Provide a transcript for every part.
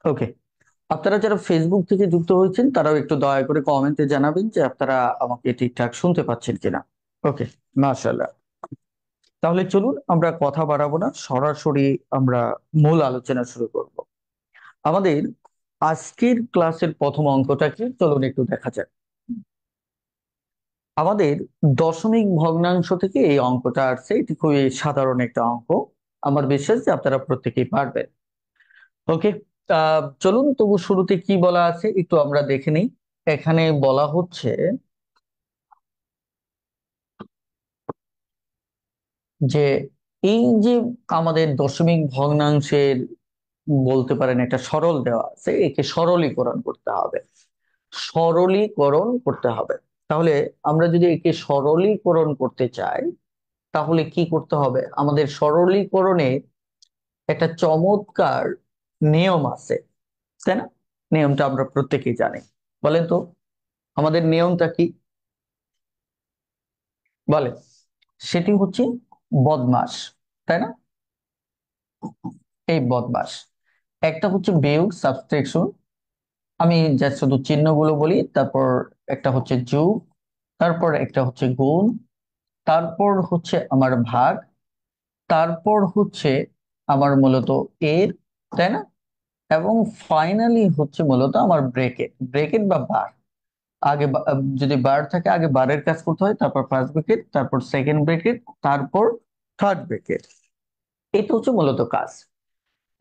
ওকে, আপনারা যারা ফেসবুক থেকে যুক্ত হয়েছেন তারাও একটু দয়া করে কমেন্টে জানাবেন যে আপনারা আমাকে ঠিকঠাক শুনতে পাচ্ছেন কিনা। ওকে, মাশাআল্লাহ। তাহলে চলুন আমরা কথা বাড়াবো না, সরাসরি আমরা মূল আলোচনা শুরু করব। আমাদের আজকের ক্লাসের প্রথম অঙ্কটা কি চলুন একটু দেখা যাক। আমাদের দশমিক ভগ্নাংশ থেকে এই অঙ্কটা আসছে, এটি খুবই সাধারণ একটা অঙ্ক। আমার বিশ্বাস যে আপনারা প্রত্যেকেই পারবেন। ওকে, চলুন তবু শুরুতে কি বলা আছে একটু আমরা দেখে নিই। এখানে বলা হচ্ছে যে এই যে আমাদের দশমিক ভগ্নাংশের বলতে পারেন একটা সরল দেওয়া আছে, একে সরলীকরণ করতে হবে। সরলীকরণ করতে হবে। তাহলে আমরা যদি একে সরলীকরণ করতে চাই তাহলে কি করতে হবে? আমাদের সরলীকরণে একটা চমৎকার নিয়ম আছে, তাই না? নিয়মটা আমরা প্রত্যেকেই জানি। বলেন তো আমাদের নিয়মটা কি? বলেন। সেটি হচ্ছে বদমাস, তাই না? এই বদমাস। একটা হচ্ছে বিয়োগ সাবট্রাকশন, আমি জাস্ট শুধু চিহ্নগুলো বলি। তারপর একটা হচ্ছে যোগ, তারপর একটা হচ্ছে গুণ, তারপর হচ্ছে আমার ভাগ, তারপর হচ্ছে আমার মূলত এর, তাই না? এবং ফাইনালি হচ্ছে মূলত আমার ব্রেকেট। ব্রেকেট বা বার। আগে যদি বার থাকে আগে বারের কাজ করতে হয়, তারপর ফার্স্ট ব্রেকেট, তারপর সেকেন্ড ব্রেকেট, তারপর থার্ড ব্রেকেট। এটা হচ্ছে মূলত কাজ।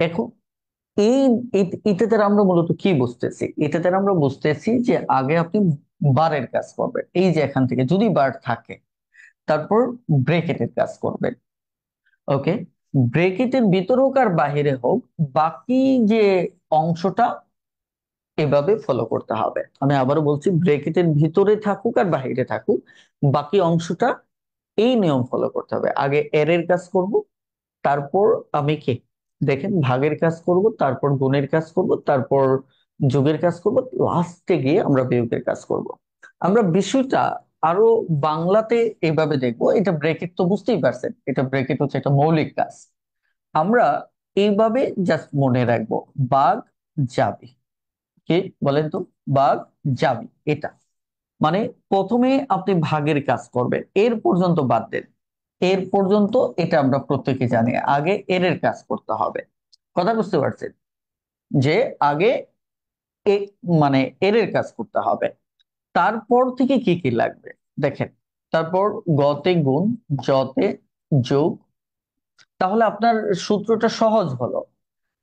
এখন এই এটা দ্বারা আমরা মূলত কি বুঝতেছি? এটা দ্বারা আমরা বুঝতেছি যে আগে আপনি বারের কাজ করবেন, এই যে এখান থেকে যদি বার থাকে, তারপর ব্রেকেটের কাজ করবেন। ওকে, ব্রেকেটের ভিতরে হোক আর বাহিরে হোক, বাকি যে অংশটা এভাবে ফলো করতে হবে। আমি আবারও বলছি, ব্রেকেটের ভিতরে থাকুক আর বাহিরে থাকুক, বাকি অংশটা এই নিয়ম ফলো করতে হবে। আগে এর এর কাজ করব, তারপর আমি কি দেখেন ভাগের কাজ করব, তারপর গুণের কাজ করব, তারপর যোগের কাজ করব, লাস্টে গিয়ে আমরা বিয়োগের কাজ করব। আমরা বিষয়টা আরো বাংলাতে এভাবে দেখব। এটা ব্রেকেট তো বুঝতেই পারছেন, এটা ব্রেকেট হচ্ছে একটা মৌলিক কাজ। আমরা এইভাবে জাস্ট মনে রাখবো, বাঘ যাবে। কি বলেন তো? বাঘ যাবে, এটা মানে প্রথমে আপনি ভাগের কাজ করবেন, এর পর্যন্ত বাদ দেন। এর পর্যন্ত এটা আমরা প্রত্যেকে জানি, আগে এর এর কাজ করতে হবে। কথা বুঝতে পারছেন? যে আগে এ মানে এর এর কাজ করতে হবে। তারপর থেকে কি কি লাগবে দেখেন। তারপর গতে গুণ, জতে যোগ, তাহলে আপনার সূত্রটা সহজ হলো।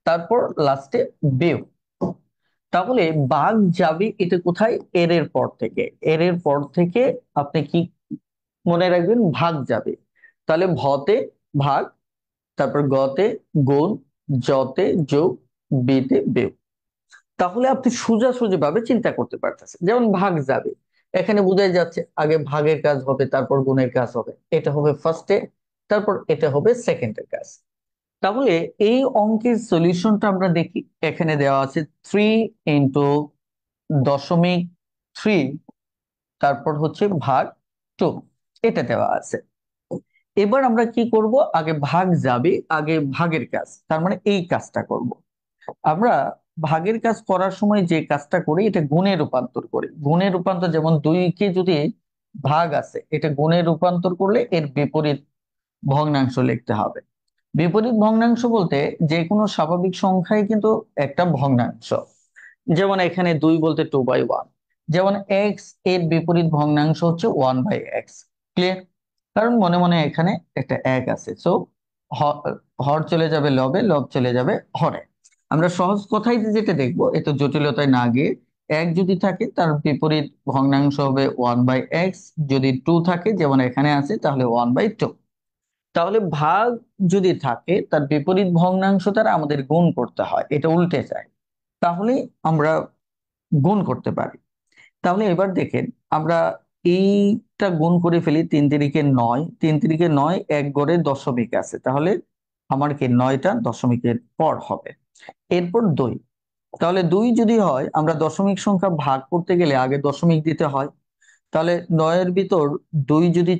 তারপর লাস্টে বিয়োগ। তাহলে বাঘ যাবে এটা কোথায়? এর এর পর থেকে। এর এর পর থেকে আপনি কি মনে রাখবেন? ভাগ যাবে। তাহলে ভতে ভাগ, তারপর গতে গুণ, জতে যোগ, বিতে বিয়োগ। তাহলে আপনি সোজাসুজি ভাবে চিন্তা করতে পারতেছেন। যেমন ভাগ যাবে, এখানে বোঝাই যাচ্ছে আগে ভাগের কাজ হবে, তারপর গুণের কাজ হবে। এটা হবে ফার্স্টে, তারপর এটা হবে সেকেন্ডের কাজ। তাহলে এই অঙ্কের সলিউশনটা আমরা দেখি। এখানে দেওয়া আছে 3 × 0.3, তারপর হচ্ছে ভাগ 2, এটা দেওয়া আছে। এবার আমরা কি করব? আগে ভাগ যাবে, আগে ভাগের কাজ, তার মানে এই কাজটা করব। আমরা ভাগের কাজ করার সময় যে কাজটা করি এটা গুণে রূপান্তর করি। গুণে রূপান্তর, যেমন 2 কে যদি ভাগ আছে, এটা গুণে রূপান্তর করলে এর বিপরীত ভগ্নাংশ লিখতে হবে। বিপরীত ভগ্নাংশ বলতে যে কোনো স্বাভাবিক সংখ্যাই কিন্তু একটা ভগ্নাংশ। যেমন এখানে 2 বলতে 2/1, যেমন এক্স এর বিপরীত ভগ্নাংশ হচ্ছে 1/x। ক্লিয়ার? কারণ মনে মনে এখানে একটা এক আছে, সো হর চলে যাবে লবে, লব চলে যাবে হরে। আমরা সহজ কথাই যেটা দেখবো, এত জটিলতায় না গিয়ে, এক যদি থাকে তার বিপরীত ভগ্নাংশ হবে 1/x। যদি 2 থাকে যেমন এখানে আছে তাহলে 1/2। তাহলে ভাগ যদি থাকে তার বিপরীত ভগ্নাংশ দ্বারা আমাদের গুণ করতে হয়, এটা উল্টে যায়। তাহলে আমরা গুণ করতে পারি। তাহলে এবার দেখেন, আমরা এইটা গুণ করে ফেলি। 3 × 9, 3 × 9 এক গড়ে দশমিক আছে, তাহলে আমার কি 9টা দশমিকের পর হবে। এরপর 2, তাহলে 2 যদি হয়, আমরা দশমিক সংখ্যা ভাগ করতে গেলে আগে দশমিক দিতে হয়। তাহলে 9-এর ভিতর 2 যদি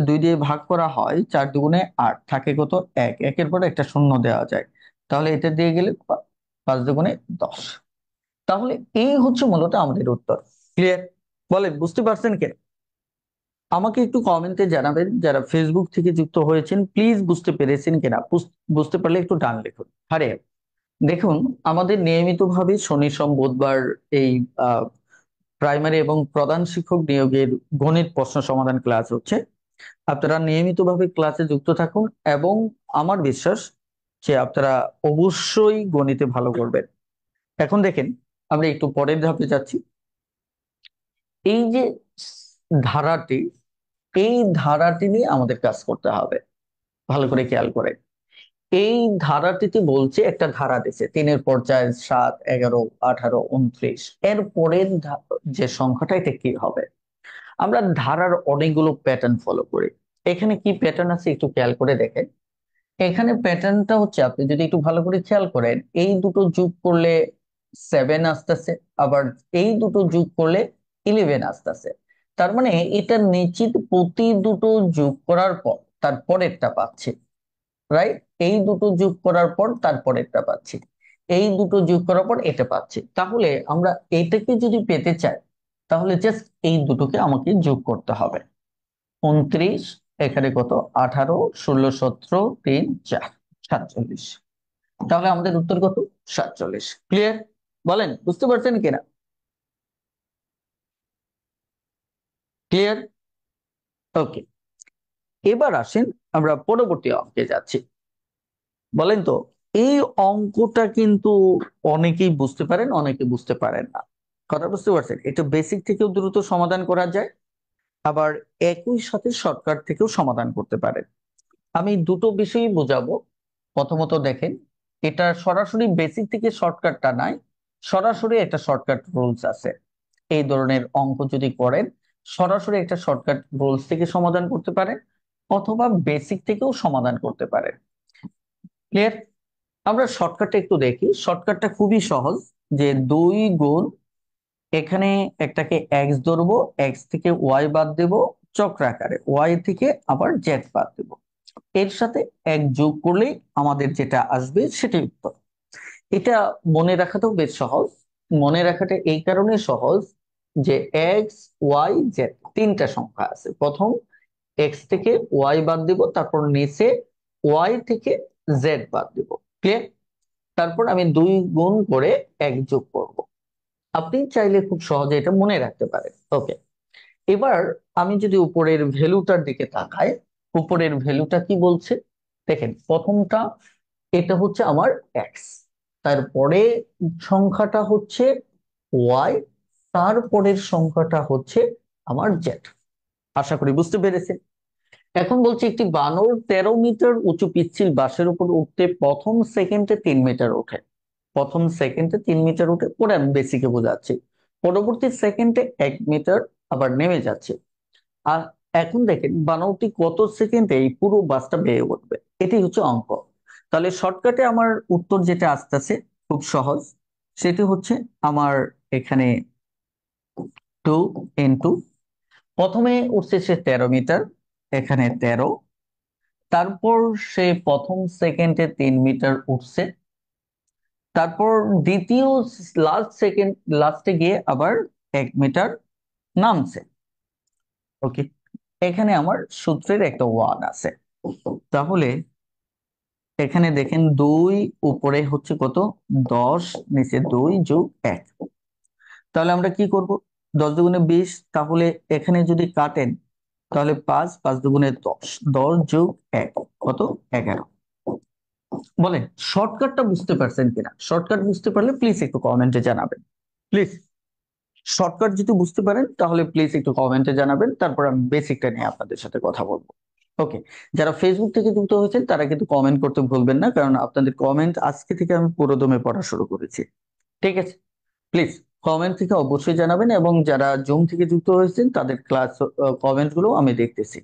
2 দিয়ে ভাগ করা হয়, 4 × 2 = 8, থাকে কত? 1, একের পর একটা শূন্য দেওয়া যায়। তাহলে এটা দিয়ে গেলে 5 দুগুণে 10। তাহলে এই হচ্ছে মূলত আমাদের উত্তর। ক্লিয়ার? বলেন বুঝতে পারছেন কে? আমাকে একটু কমেন্টে জানাবেন, যারা ফেসবুক থেকে যুক্ত হয়েছেন প্লিজ বুঝতে পেরেছেন কিনা। বুঝতে পারলে একটু ডান লিখুন। আরে দেখুন, আমাদের নিয়মিতভাবে শনি সোম বুধবার এই প্রাইমারি এবং প্রধান শিক্ষক নিয়োগের গণিত প্রশ্ন সমাধান ক্লাস হচ্ছে। আপনারা নিয়মিতভাবে ক্লাসে যুক্ত থাকুন এবং আমার বিশ্বাস যে আপনারা অবশ্যই গণিতে ভালো করবেন। এখন দেখেন, আমরা একটু পরের ধাপে যাচ্ছি। এই যে ধারাটি, এই ধারাটি নিয়ে আমাদের কাজ করতে হবে। ভালো করে খেয়াল করে, এই ধারাটিতে বলছে, একটা ধারা দিছে 3-এর পর্যায় 7, 11, 18, 29, এর পরের যে সংখ্যাটা এটা কি হবে। আমরা ধারার অনেকগুলো প্যাটার্ন ফলো করি। এখানে কি প্যাটার্ন আছে একটু খেয়াল করে দেখেন। এখানে প্যাটার্নটা হচ্ছে, আপনি যদি একটু ভালো করে খেয়াল করেন, এই দুটো যোগ করলে 7 আসতেছে, আবার এই দুটো যোগ করলে 11 আসতেছে। তার মানে এটা নিশ্চিত প্রতি দুটো যোগ করার পর তারপরেরটা পাচ্ছি, রাইট? এই দুটো যোগ করার পর তারপরেরটা পাচ্ছি, এই দুটো যোগ করার পর এটা পাচ্ছি। তাহলে আমরা এটাকে যদি পেতে চাই, তাহলে জাস্ট এই দুটোকে আমাকে যোগ করতে হবে। 29, এখানে কত, 18, 16, 17, 3, 4, 47। তাহলে আমাদের উত্তর কত? 47। ক্লিয়ার? বলেন বুঝতে পারছেন কিনা? ক্লিয়ার? ওকে, এবার আসেন আমরা পরবর্তী অঙ্কে যাচ্ছি। বলেন তো, এই অঙ্কটা কিন্তু অনেকেই বুঝতে পারেন, অনেকে বুঝতে পারেন না। কথা বুঝতে পারছেন? এটা বেসিক থেকেও দ্রুত সমাধান করা যায়, আবার একই সাথে শর্টকাট থেকেও সমাধান করতে পারেন। আমি দুটো বিষয়ই বোঝাবো। প্রথমত দেখেন, এটা সরাসরি বেসিক থেকে শর্টকাটটা নাই, সরাসরি একটা শর্টকাট রুলস আছে। এই ধরনের অঙ্ক যদি করেন, সরাসরি একটা শর্টকাট রুলস থেকে সমাধান করতে পারেন, অথবা বেসিক থেকেও সমাধান করতে পারেন। ক্লিয়ার? আমরা শর্টকাটটা একটু দেখি। শর্টকাটটা খুবই সহজ, যে 2 গুণ, এখানে একটাকে এক্স ধরবো, এক্স থেকে ওয়াই বাদ দেব, চক্রাকারে ওয়াই থেকে আবার জেড বাদ দেব, এর সাথে এক যোগ করলেই আমাদের যেটা আসবে সেটাই উত্তর। এটা মনে রাখাটাও বেশ সহজ। মনে রাখাটা এই কারণে সহজ যে এক্স ওয়াই জেড তিনটা সংখ্যা আছে। প্রথম এক্স থেকে ওয়াই বাদ দিব, তারপর নিচে ওয়াই থেকে জেড বাদ দিব। ক্লিয়ার? তারপর আমি 2 গুণ করে এক যোগ করব। আপনি চাইলে খুব সহজে এটা মনে রাখতে পারেন। ওকে, এবার আমি যদি উপরের ভ্যালুটার দিকে তাকাই, উপরের ভ্যালুটা কি বলছে দেখেন। প্রথমটা এটা হচ্ছে আমার এক্স, তারপরে সংখ্যাটা হচ্ছে ওয়াই, তারপরের সংখ্যাটা হচ্ছে আমার জেড। আশা করি বুঝতে পেরেছেন। এখন বলছি, একটি বানর 13 মিটার উঁচু পিচ্ছিল বাঁশের উপর উঠতে প্রথম সেকেন্ডে 3 মিটার ওঠে। প্রথম সেকেন্ডে 3 মিটার উঠে, পরে আমি বেসিকে বোঝাচ্ছি। পরবর্তী সেকেন্ডে 1 মিটার আবার নেমে যাচ্ছে। আর এখন দেখেন বানরটি কত সেকেন্ডে এই পুরো বাসটা বেয়ে উঠবে। এটাই হচ্ছে অঙ্ক। তাহলে শর্টকাটে আমার উত্তর যেটা আসতেছে খুব সহজ, সেটি হচ্ছে আমার এখানে 2 ইন্টু, প্রথমে উঠছে সে 13 মিটার, এখানে 13, তারপর সে প্রথম সেকেন্ডে 3 মিটার উঠছে, তারপর দ্বিতীয় লাস্ট সেকেন্ড লাস্টে গিয়ে আবার 1 মিটার নামছে। ওকে, এখানে আমার সূত্রের একটা ওয়ান আছে। তাহলে এখানে দেখেন 2 উপরে হচ্ছে কত, 10, নিচে 2 + 1। তাহলে আমরা কি করব, 10 × 2 = 20। তাহলে এখানে যদি কাটেন, তাহলে 5, 5 × 2 = 10, 10 + 1 কত, 11। বলেন শর্টকাটটা বুঝতে পারছেন কিনা? শর্টকাট বুঝতে পারলে প্লিজ একটু কমেন্টে জানাবেন। প্লিজ, শর্টকাট যদি বুঝতে পারেন তাহলে প্লিজ একটু কমেন্টে জানাবেন, তারপর আমি বেসিকটা নিয়ে আপনাদের সাথে কথা বলবো। ওকে, যারা ফেসবুক থেকে যুক্ত হয়েছেন তারা কিন্তু কমেন্ট করতে ভুলবেন না, কারণ আপনাদের কমেন্ট আজকে থেকে আমি পুরোদমে পড়া শুরু করেছি। ঠিক আছে? প্লিজ কমেন্ট থেকে অবশ্যই জানাবেন, এবং যারা জুম থেকে যুক্ত হয়েছেন তাদের ক্লাস কমেন্ট গুলো আমি দেখতেছি।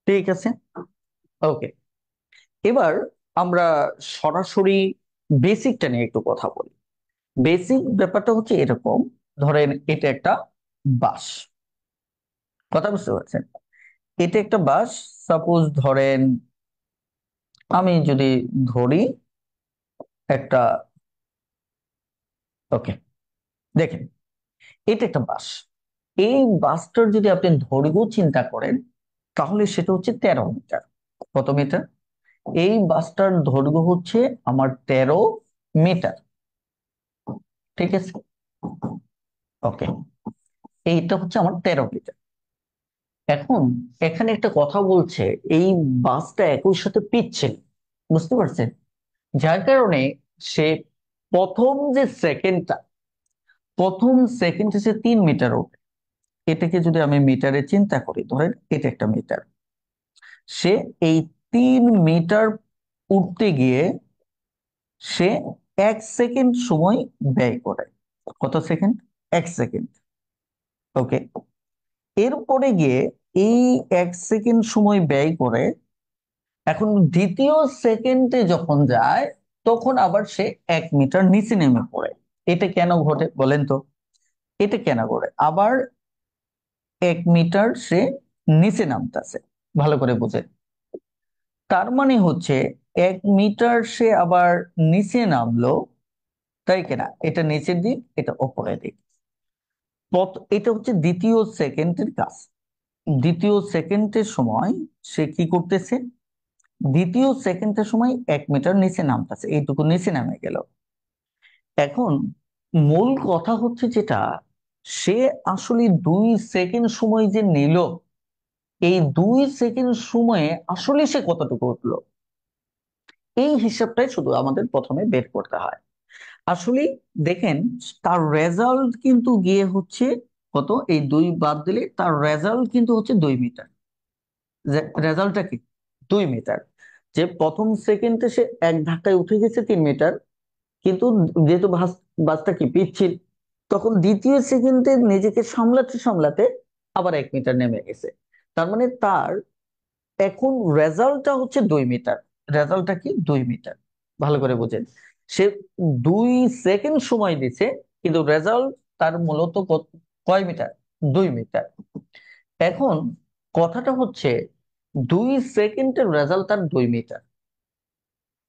ঠিক আছে? ওকে, এবার আমরা সরাসরি বেসিকটা নিয়ে একটু কথা বলি। বেসিক ব্যাপারটা হচ্ছে এরকম, ধরেন এটা একটা বাস। কথা বুঝতে পারছেন? এটা একটা বাস। সাপোজ ধরেন, আমি যদি ধরি একটা ওকে, দেখেন এটা একটা বাস। এই বাসটার যদি আপনি দৈর্ঘ্য চিন্তা করেন তাহলে সেটা হচ্ছে 13 মিটার। কত মিটার? এই বাসটার দৈর্ঘ্য হচ্ছে আমার 13 মিটার। ঠিক আছে, ওকে, এইটা হচ্ছে আমার 13 মিটার। এখন এখানে একটা কথা বলছে, এই বাসটা একই সাথে পিচ্ছিল, বুঝতে পারছেন? যার কারণে সে প্রথম যে সেকেন্ডটা, প্রথম সেকেন্ডে সে 3 মিটার ওঠে। এটাকে যদি আমি মিটারে চিন্তা করি, ধরেন এটা একটা মিটার, সে এই 3 মিটার উঠতে গিয়ে সে 1 সেকেন্ড সময় ব্যয় করে। কত সেকেন্ড? 1 সেকেন্ড। ওকে, এরপরে গিয়ে এই 1 সেকেন্ড সময় ব্যয় করে এখন দ্বিতীয় সেকেন্ডে যখন যায় তখন আবার সে 1 মিটার নিচে নেমে পড়ে। এটা কেন ঘটে বলেন তো? এটা কেন ঘটে আবার 1 মিটার সে নিচে নামতেছে? ভালো করে বুঝেন। তার মানে হচ্ছে 1 মিটার সে আবার নিচে নামলো, তাই কিনা? এটা নিচের দিক, এটা ওপরের দিক। এটা হচ্ছে দ্বিতীয় সেকেন্ডের কাজ। দ্বিতীয় সেকেন্ডের সময় সে কি করতেছে? দ্বিতীয় সেকেন্ডের সময় 1 মিটার নিচে নামতেছে, এইটুকু নিচে নামে গেল। এখন মূল কথা হচ্ছে যেটা, সে আসলে 2 সেকেন্ড সময় যে নিল, এই 2 সেকেন্ড সময়ে আসলে সে কতটুকু উঠলো, এই হিসাবটাই শুধু আমাদের প্রথমে বের করতে হয়। আসলে দেখেন, তার রেজাল্ট কিন্তু গিয়ে হচ্ছে কত, এই 2 বাদ দিলে তার রেজাল্ট কিন্তু হচ্ছে 2 মিটার। রেজাল্টটা কি? 2 মিটার। যে প্রথম সেকেন্ডে সে এক ধাক্কায় উঠে গেছে 3 মিটার, কিন্তু যেহেতু বাসটা কি পিচ্ছিল, তখন দ্বিতীয় সেকেন্ডে নিজেকে সামলাতে সামলাতে আবার 1 মিটার নেমে গেছে। তার মানে তার এখন রেজাল্টটা হচ্ছে 2 মিটার। রেজাল্টটা কি? 2 মিটার। ভালো করে বুঝেন, সে 2 সেকেন্ড সময় দিছে, কিন্তু রেজাল্ট তার মূলত কয় মিটার? 2 মিটার। এখন কথাটা হচ্ছে 2 সেকেন্ডের রেজাল্ট তার 2 মিটার।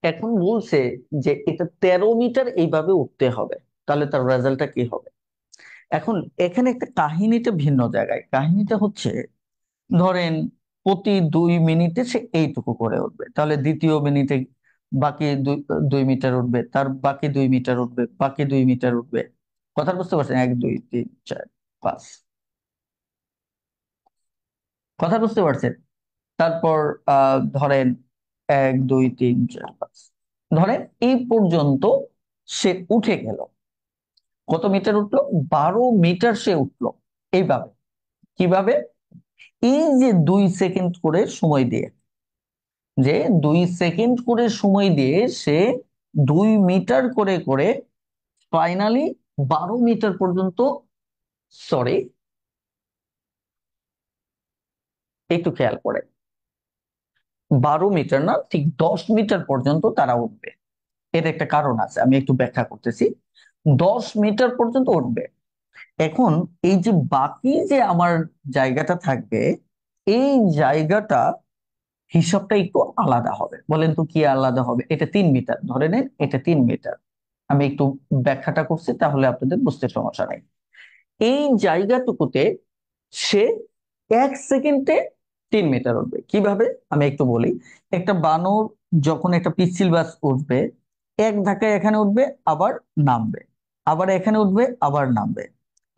এখন বলছে যে এটা 13 মিটার এইভাবে উঠতে হবে, তাহলে তার রেজাল্টটা কি হবে? এখন এখানে একটা কাহিনীটা ভিন্ন জায়গায়। কাহিনীটা হচ্ছে, ধরেন প্রতি 2 মিনিটে সে এইটুকু করে উঠবে, তাহলে দ্বিতীয় মিনিটে বাকি 2 মিটার উঠবে, তার বাকি 2 মিটার উঠবে, বাকি 2 মিটার উঠবে। কথা বুঝতে পারছেন? 1 2 3 4 5। কথা বুঝতে পারছেন? তারপর ধরেন 1 2 3 4 5, ধরেন এই পর্যন্ত সে উঠে গেল। কত মিটার উঠলো? 12 মিটার সে উঠলো। এইভাবে। কিভাবে? এই যে 2 সেকেন্ড করে সময় দিয়ে, যে 2 সেকেন্ড করে সময় দিয়ে সে 2 মিটার করে করে ফাইনালি 12 মিটার পর্যন্ত, সরি, একটু খেয়াল করে, 12 মিটার না, ঠিক 10 মিটার পর্যন্ত তারা উঠবে। এর একটা কারণ আছে, আমি একটু ব্যাখ্যা করতেছি। 10 মিটার পর্যন্ত উঠবে। এখন এই যে বাকি যে আমার জায়গাটা থাকবে, এই জায়গাটা হিসাবটা একটু আলাদা হবে। বলেন তো কি আলাদা হবে? এটা 3 মিটার ধরে নেন, এটা 3 মিটার। আমি একটু ব্যাখ্যাটা করছি, তাহলে আপনাদের বুঝতে সমস্যা নেই। এই জায়গাটুকুতে সে 1 সেকেন্ডে 3 মিটার উঠবে। কিভাবে? আমি একটু বলি। একটা বানর যখন একটা পিচ্ছিল বাস উঠবে, এক ধাক্কায় এখানে উঠবে, আবার নামবে, আবার এখানে উঠবে, আবার নামবে,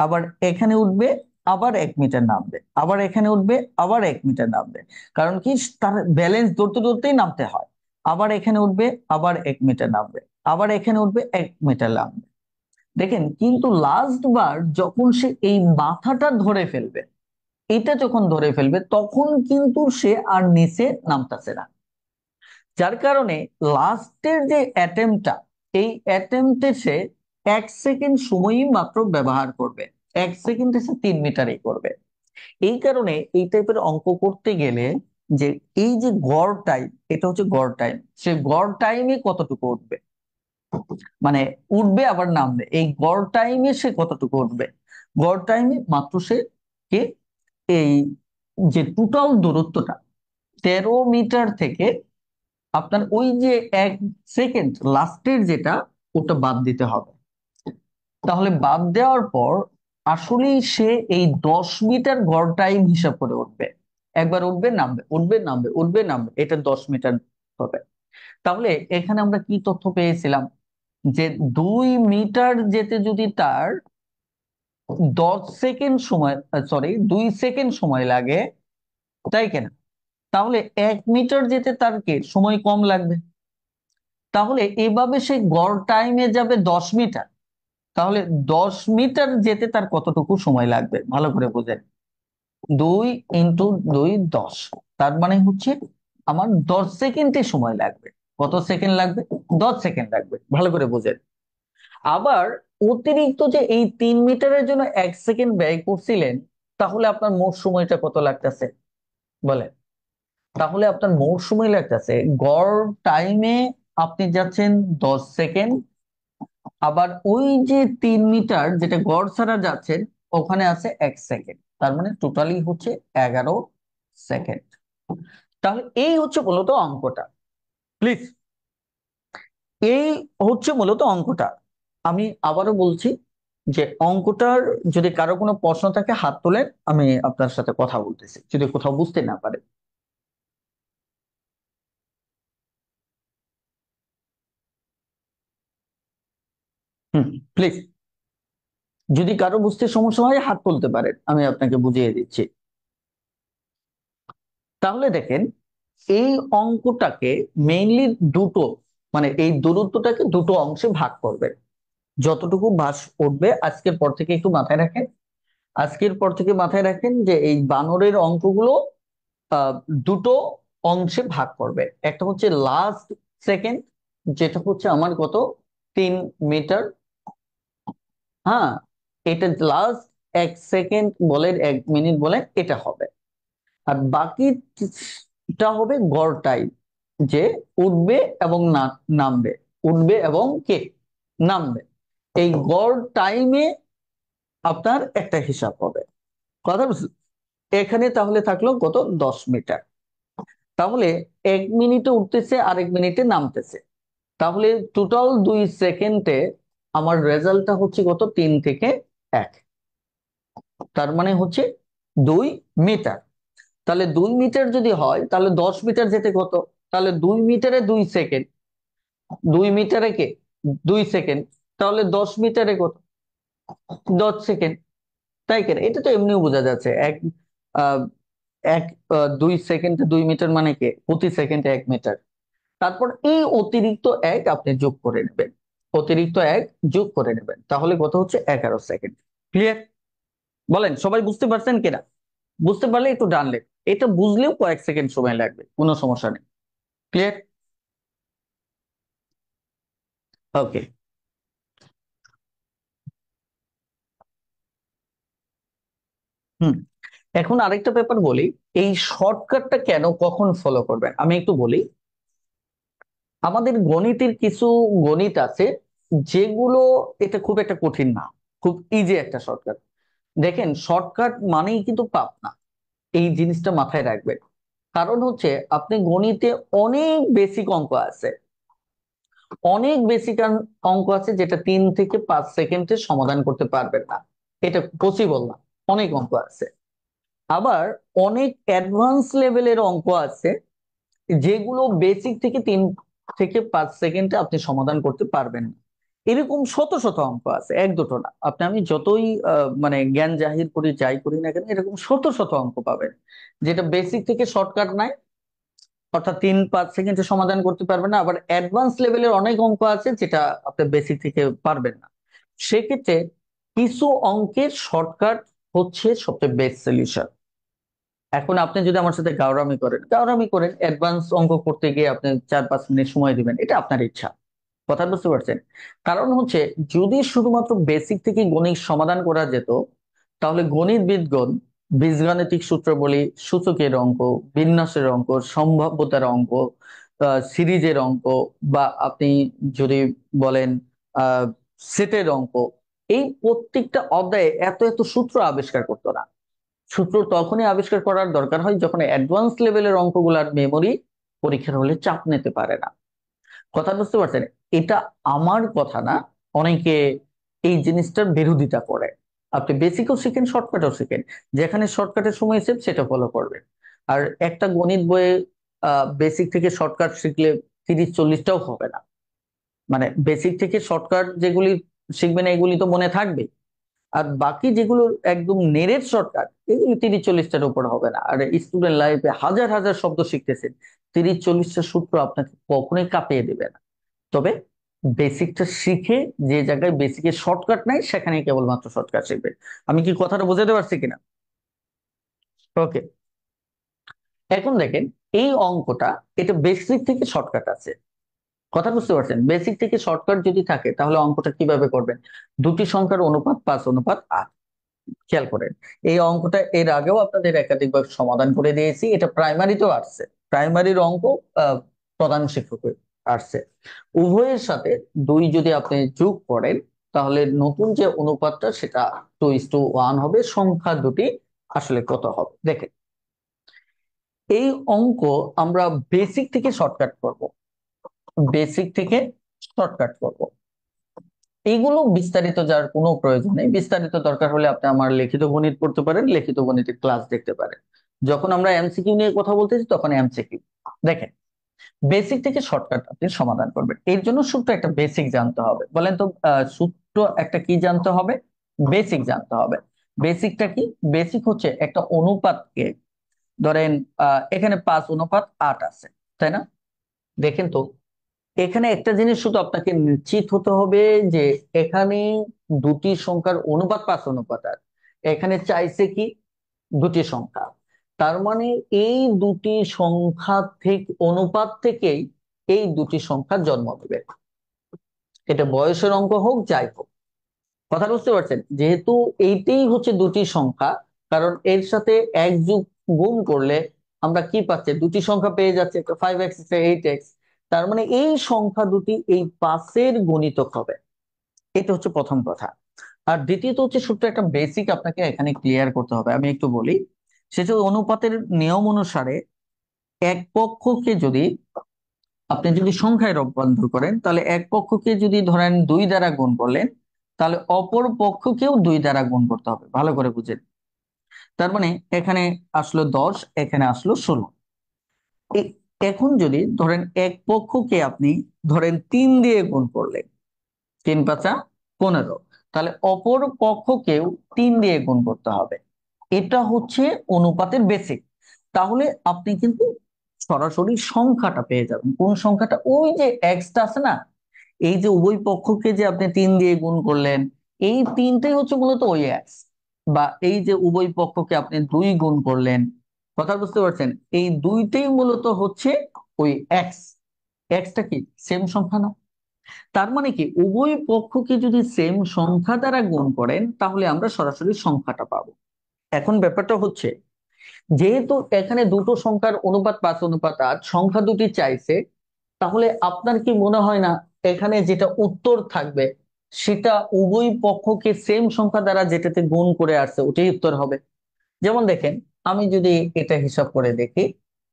আবার এখানে উঠবে, আবার 1 মিটার নামবে, আবার এখানে উঠবে, আবার 1 মিটার নামবে। কারণ কি? তার ব্যালেন্স ধরতে ধরতেই নামতে হয়। আবার এখানে উঠবে, আবার 1 মিটার নামবে, আবার এখানে উঠবে, 1 মিটার নামবে। দেখেন, কিন্তু লাস্ট বার যখন সে এই মাথাটা ধরে ফেলবে, এটা যখন ধরে ফেলবে তখন কিন্তু সে আর নিচে নামতেছে না। যার কারণে লাস্টের যে অ্যাটেম্পটা, এই অ্যাটেম্পটে সে 1 সেকেন্ড সময়ই মাত্র ব্যবহার করবে। 1 সেকেন্ডে সে 3 মিটারই করবে। এই কারণে এই টাইপের অঙ্ক করতে গেলে, যে এই যে গড় টাইম, এটা হচ্ছে গড় টাইম, সে গড় টাইমে কতটুকু উঠবে, মানে উঠবে আবার নামবে, এই গড় টাইমে সে কতটুকু উঠবে? গড় টাইমে মাত্র সে কে, এই যে টোটাল দূরত্বটা 13 মিটার থেকে আপনার ওই যে 1 সেকেন্ড লাস্টের যেটা, ওটা বাদ দিতে হবে। তাহলে বাদ দেওয়ার পর আসলেই সে এই 10 মিটার গড় টাইম হিসাব করে উঠবে। একবার উঠবে নামবে, উঠবে নামবে, উঠবে নামবে, এটা 10 মিটার হবে। তাহলে এখানে আমরা কি তথ্য পেয়েছিলাম, যে 2 মিটার যেতে যদি তার 10 সেকেন্ড সময়, সরি 2 সেকেন্ড সময় লাগে, তাই কিনা? তাহলে 1 মিটার যেতে তার কি সময় কম লাগবে। তাহলে এভাবে সে গড় টাইমে যাবে 10 মিটার। তাহলে 10 মিটার যেতে তার কতটুকু সময় লাগবে ভালো করে বোঝেন। 2 × 2 10, তার মানে হচ্ছে আমার 10 সেকেন্ডে সময় লাগবে। কত সেকেন্ড লাগবে? 10 সেকেন্ড লাগবে, ভালো করে বোঝেন। আবার অতিরিক্ত যে এই 3 মিটারের জন্য 1 সেকেন্ড ব্যয় করছিলেন, তাহলে আপনার মোট সময়টা কত লাগতেছে বলেন? তাহলে আপনার মোট সময় লাগতেছে গড় টাইমে আপনি যাচ্ছেন 10 সেকেন্ড, আবার ওই যে 3 মিটার যেটা গড় ছাড়া যাচ্ছেন ওখানে আছে 1 সেকেন্ড, তার মানে টোটালি হচ্ছে 11 সেকেন্ড। তাহলে এই হচ্ছে মূলত অঙ্কটা। প্লিজ, এই হচ্ছে মূলত অঙ্কটা। আমি আবারও বলছি যে অঙ্কটার যদি কারো কোনো প্রশ্ন থাকে হাত তোলেন, আমি আপনার সাথে কথা বলতেছি যদি কোথাও বুঝতে না পারে। হুম, প্লিজ, যদি কারো বুঝতে সমস্যা হয় হাত তুলতে পারেন, আমি আপনাকে বুঝিয়ে দিচ্ছি। তাহলে দেখেন, এই অঙ্কটাকে মেইনলি দুটো, মানে এই দূরত্বটাকে দুটো অংশে ভাগ করবেন। যতটুকু বাস উঠবে আজকের পর থেকে একটু মাথায় রাখেন। আজকের পর থেকে মাথায় রাখেন যে এই বানরের অঙ্কগুলো আহ, দুটো অংশে ভাগ করবে। একটা হচ্ছে লাস্ট সেকেন্ড, যেটা হচ্ছে আমার কত, 3 মিটার। হ্যাঁ, এটা লাস্ট 1 সেকেন্ড বলেন, 1 মিনিট বলেন, এটা হবে। আর বাকিটা হবে গড় টাইম, যে উঠবে এবং নামবে, উঠবে এবং কে নামবে। এই গড় টাইমে আপনার একটা হিসাব হবে। কথা বুঝলেন? এখানে তাহলে থাকলো কত, 10 মিটার। তাহলে 1 মিনিটে উঠতেছে, আরেক মিনিটে নামতেছে। তাহলে টোটাল 2 সেকেন্ডে আমার রেজাল্টটা হচ্ছে কত, 3 থেকে 1। তার মানে হচ্ছে 2 মিটার। তাহলে 2 মিটার যদি হয় তাহলে 10 মিটার যেতে কত? তাহলে 2 মিটারে 2 সেকেন্ড, 2 মিটারে কে 2 সেকেন্ড, তাহলে 10 মিটারে কত, 10 সেকেন্ড। তাই কেন? এটা তো এমনিও বোঝা যাচ্ছে। আহ, এক 2 সেকেন্ডে 2 মিটার মানে কে প্রতি সেকেন্ডে 1 মিটার। তারপর এই অতিরিক্ত এক আপনি যোগ করে নেবেন, অতিরিক্ত এক যোগ করে নেবেন, তাহলে কত হচ্ছে, 11 সেকেন্ড। ক্লিয়ার? বলেন সবাই বুঝতে পারছেন কিনা? বুঝতে পারলে একটু ডানলেন, এটা বুঝলেও কয়েক সেকেন্ড সময় লাগবে, কোনো সমস্যা নেই। ক্লিয়ার? ওকে। হুম, এখন আরেকটা ব্যাপার বলি, এই শর্টকাটটা কেন কখন ফলো করবেন আমি একটু বলি। আমাদের গণিতের কিছু গণিত আছে যেগুলো, এটা খুব একটা কঠিন না, খুব ইজি একটা শর্টকাট। দেখেন, শর্টকাট মানেই কিন্তু পাপ না, এই জিনিসটা মাথায় রাখবেন। কারণ হচ্ছে আপনি গণিতে অনেক বেসিক অঙ্ক আছে, অনেক বেসিক অঙ্ক আছে যেটা 3 থেকে 5 সেকেন্ডে সমাধান করতে পারবেন না, এটা পসিবল না। অনেক অঙ্ক আছে। আবার অনেক অ্যাডভান্স লেভেলের অঙ্ক আছে যেগুলো বেসিক থেকে 3 থেকে 5 সেকেন্ডে আপনি সমাধান করতে পারবেন না। এরকম শত শত অঙ্ক আছে, এক দুটো না। আমি যতই মানে জ্ঞান জাহির করি, যাই করি না কেন, এরকম শত শত অঙ্ক পাবেন যেটা বেসিক থেকে শর্টকাট নাই, অর্থাৎ 3-5 সেকেন্ডে সমাধান করতে পারবেন না। আবার অ্যাডভান্স লেভেলের অনেক অঙ্ক আছে যেটা আপনি বেসিক থেকে পারবেন না। সেক্ষেত্রে কিছু অঙ্কের শর্টকাট হচ্ছে সবচেয়ে বেস্ট সলিউশন। এখন আপনি যদি আমার সাথে গাওরামি করেন, গাওরামি করেন, অ্যাডভান্স অঙ্ক করতে গিয়ে আপনি 4-5 মিনিট সময় দিবেন, এটা আপনার ইচ্ছা। কথা বুঝতে পারছেন? কারণ হচ্ছে, যদি শুধুমাত্র বেসিক থেকে গণিত সমাধান করা যেত, তাহলে গণিতবিদগণ বীজগাণিতিক সূত্র বলি, সূচকের অঙ্ক, বিন্যাসের অঙ্ক, সম্ভাব্যতার অঙ্ক, সিরিজের অঙ্ক, বা আপনি যদি বলেন আহ সেটের অঙ্ক, এই প্রত্যেকটা অধ্যায়ে এত এত সূত্র আবিষ্কার করতো না। সূত্র তখনই আবিষ্কার করার দরকার হয় যখন অ্যাডভান্স লেভেলের অঙ্কগুলার মেমোরি পরীক্ষার হলে চাপ নিতে পারে না। কথা বুঝতে পারছেন? এটা আমার কথা না, অনেকে এই জিনিসটার বিরোধিতা করে। আপনি বেসিকও শিখেন, শর্টকাটও শিখেন, যেখানে শর্টকাটের সময় সেভ সেটা ফলো করবেন। আর একটা গণিত বইয়ে বেসিক থেকে শর্টকাট শিখলে 30-40টাও হবে না। মানে বেসিক থেকে শর্টকাট যেগুলি শিখবেন এগুলি তো মনে থাকবে, আর বাকি যেগুলো একদম নেরের শর্টকাট এগুলি 30-40টার উপর হবে না। আর স্টুডেন্ট লাইফে হাজার হাজার শব্দ শিখতেছেন, 30-40টা সূত্র আপনাকে কখনোই কাঁপিয়ে দেবে না। তবে বেসিকটা শিখে, যে জায়গায় বেসিকের শর্টকাট নাই সেখানে কেবলমাত্র শর্টকাট শিখবে। আমি কি কথাটা বোঝাতে পারছি কিনা? ওকে। এখন দেখেন, এই অঙ্কটা এটা বেসিক থেকে শর্টকাট আছে। কথা বুঝতে পারছেন? বেসিক থেকে শর্টকাট যদি থাকে তাহলে অঙ্কটা কিভাবে করবেন? দুটি সংখ্যার অনুপাত 5:8। খেয়াল করেন, এই অঙ্কটা এর আগেও আপনাদের একাধিকবার সমাধান করে দিয়েছি, এটা প্রাইমারিতেও আসছে। প্রাইমারির অঙ্ক আহ, প্রধান শিক্ষক আসছে। উভয়ের সাথে 2 যদি আপনি যোগ করেন তাহলে নতুন যে অনুপাতটা সেটা 2:1 হবে। সংখ্যা দুটি আসলে কত হবে দেখেন। এই অঙ্ক আমরা বেসিক থেকে শর্টকাট করব, বেসিক থেকে শর্টকাট করব। এইগুলো বিস্তারিত যার কোনো প্রয়োজন নেই, বিস্তারিত দরকার হলে আপনি আমার লিখিত গণিত পড়তে পারেন, লিখিত গণিতের ক্লাস দেখতে পারেন। যখন আমরা এমসিকিউ নিয়ে কথা বলতেছি তখন এমসিকিউ দেখেন। বেসিক থেকে শর্টকাট আপনি সমাধান করবেন, এর জন্য সূত্র একটা বেসিক জানতে হবে। বলেন তো সূত্র একটা কি জানতে হবে? বেসিক জানতে হবে। বেসিকটা কি? বেসিক হচ্ছে একটা অনুপাতকে, ধরেন এখানে 5:8 আছে, তাই না? দেখেন তো, এখানে একটা জিনিস শুধু আপনাকে নিশ্চিত হতে হবে যে এখানে দুটি সংখ্যার অনুপাত 5:8। এখানে চাইছে কি? দুটি সংখ্যা। তার মানে এই দুটি সংখ্যা থেকে, অনুপাত থেকেই এই দুটি সংখ্যা জন্ম নেবে। এটা বয়সের অঙ্ক হোক যাই হোক। কথা বুঝতে পারছেন? যেহেতু এইটাই হচ্ছে দুটি সংখ্যা, কারণ এর সাথে এক যুগ গুণ করলে আমরা কি পাচ্ছি? দুটি সংখ্যা পেয়ে যাচ্ছে, একটা 5x একটা 8x। তার মানে এই সংখ্যা দুটি এই 5-এর গুণিতক হবে। এটা হচ্ছে প্রথম কথা। আর দ্বিতীয়ত হচ্ছে সূত্র একটা বেসিক আপনাকে এখানে ক্লিয়ার করতে হবে, আমি একটু বলি। সেটা অনুপাতের নিয়ম অনুসারে এক পক্ষকে যদি আপনি যদি সংখ্যায় রূপান্তর করেন তাহলে এক পক্ষকে যদি ধরেন 2 দ্বারা গুণ করলেন, তাহলে অপর পক্ষকেও 2 দ্বারা গুণ করতে হবে। ভালো করে বুঝেন। তার মানে এখানে আসলো 10, এখানে আসলো 16। এখন যদি ধরেন এক পক্ষকে আপনি ধরেন 3 দিয়ে গুণ করলেন, 3×5 = 15, তাহলে অপর পক্ষকেও 3 দিয়ে গুণ করতে হবে। এটা হচ্ছে অনুপাতের বেসিক। তাহলে আপনি কিন্তু সরাসরি সংখ্যাটা পেয়ে যাবেন। কোন সংখ্যাটা? ওই যে এক্সটা আছে না, এই যে উভয় পক্ষকে যে আপনি 3 দিয়ে গুণ করলেন, এই তিনটাই হচ্ছে মূলত ওই এক্স। বা এই যে উভয় পক্ষকে আপনি 2 গুণ করলেন, কথা বুঝতে পারছেন? এই দুইটাই মূলত হচ্ছে ওই এক্স। এক্সটা কি? সেম সংখ্যা না? তার মানে কি, উভয় পক্ষকে যদি সেম সংখ্যা দ্বারা গুণ করেন তাহলে আমরা সরাসরি সংখ্যাটা পাবো। এখন ব্যাপারটা হচ্ছে, যেহেতু এখানে দুটো সংখ্যার অনুপাত 5:8, সংখ্যা দুটি চাইছে, তাহলে আপনার কি মনে হয় না এখানে যেটা উত্তর থাকবে সেটা উভয় পক্ষকে সেম সংখ্যা দ্বারা যেটাতে গুণ করে আসছে ওটাই উত্তর হবে? যেমন দেখেন, আমি যদি এটা হিসাব করে দেখি,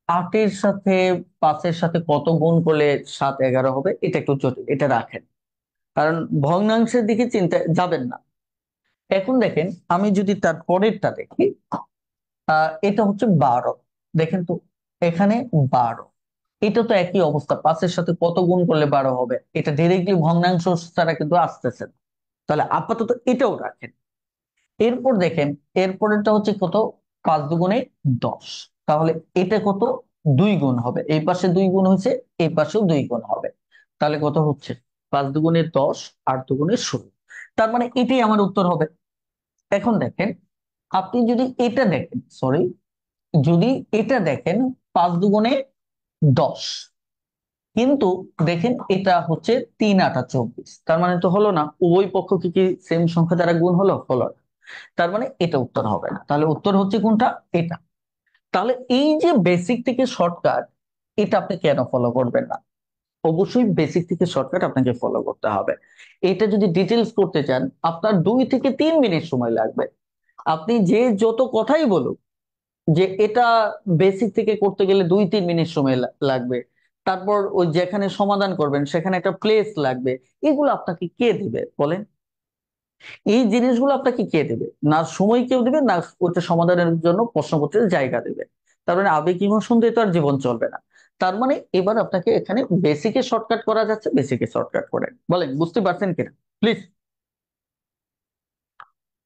8-এর সাথে 5-এর সাথে কত গুণ করলে 7-11 হবে, এটা একটু জটিল, এটা রাখেন, কারণ ভগ্নাংশের দিকে চিন্তা যাবেন না। এখন দেখেন, আমি যদি তার পরেরটা দেখি, এটা হচ্ছে 12। দেখেন তো, এখানে 12, এটা তো একই অবস্থা, 5-এর সাথে কত গুণ করলে 12 হবে, এটা ডিরেক্টলি ভগ্নাংশ ছাড়া কিন্তু আসতেছে না। তাহলে আপাতত এটাও রাখেন। এরপর দেখেন, এরপরেরটা হচ্ছে কত? 5×2 = 10। তাহলে এটা কত? 2 গুণ হবে, এই পাশে 2 গুণ হয়েছে, এই পাশেও 2 গুণ হবে। তাহলে কত হচ্ছে? 5×2 = 10, 8×2 = 16। তার মানে এটাই আমার উত্তর হবে। এখন দেখেন, আপনি যদি এটা দেখেন, সরি, যদি এটা দেখেন, 5×2 = 10, কিন্তু দেখেন এটা হচ্ছে 3×8 = 24। তার মানে তো হলো না, উভয় পক্ষ কি কি সেম সংখ্যা দ্বারা গুণ হলো? হলো না। তার মানে এটা উত্তর হবে না। তাহলে উত্তর হচ্ছে কোনটা? এটা। তাহলে এই যে বেসিক থেকে শর্টকাট, এটা আপনি কেন ফলো করবেন না? অবশ্যই বেসিক থেকে শর্টকাট আপনাকে ফলো করতে হবে। এটা যদি ডিটেলস করতে চান আপনার 2 থেকে 3 মিনিট সময় লাগবে। আপনি যে যত কথাই বলুন যে এটা বেসিক থেকে করতে গেলে 2-3 মিনিট সময় লাগবে, তারপর ওই যেখানে সমাধান করবেন সেখানে একটা প্লেস লাগবে, এগুলো আপনাকে কে দিবে বলেন? এই জিনিসগুলো আপনাকে কে দেবে? না সময় কেউ দেবে, না ওটা সমাধানের জন্য প্রশ্নপত্রের জায়গা দেবে। তার মানে আবেগ ইমোশন দিয়ে তো আর জীবন চলবে না। তার মানে এবার আপনাকে এখানে বেসিকে শর্টকাট করা যাচ্ছে, বেসিকে শর্টকাট করেন। বলেন বুঝতে পারছেন কিনা? প্লিজ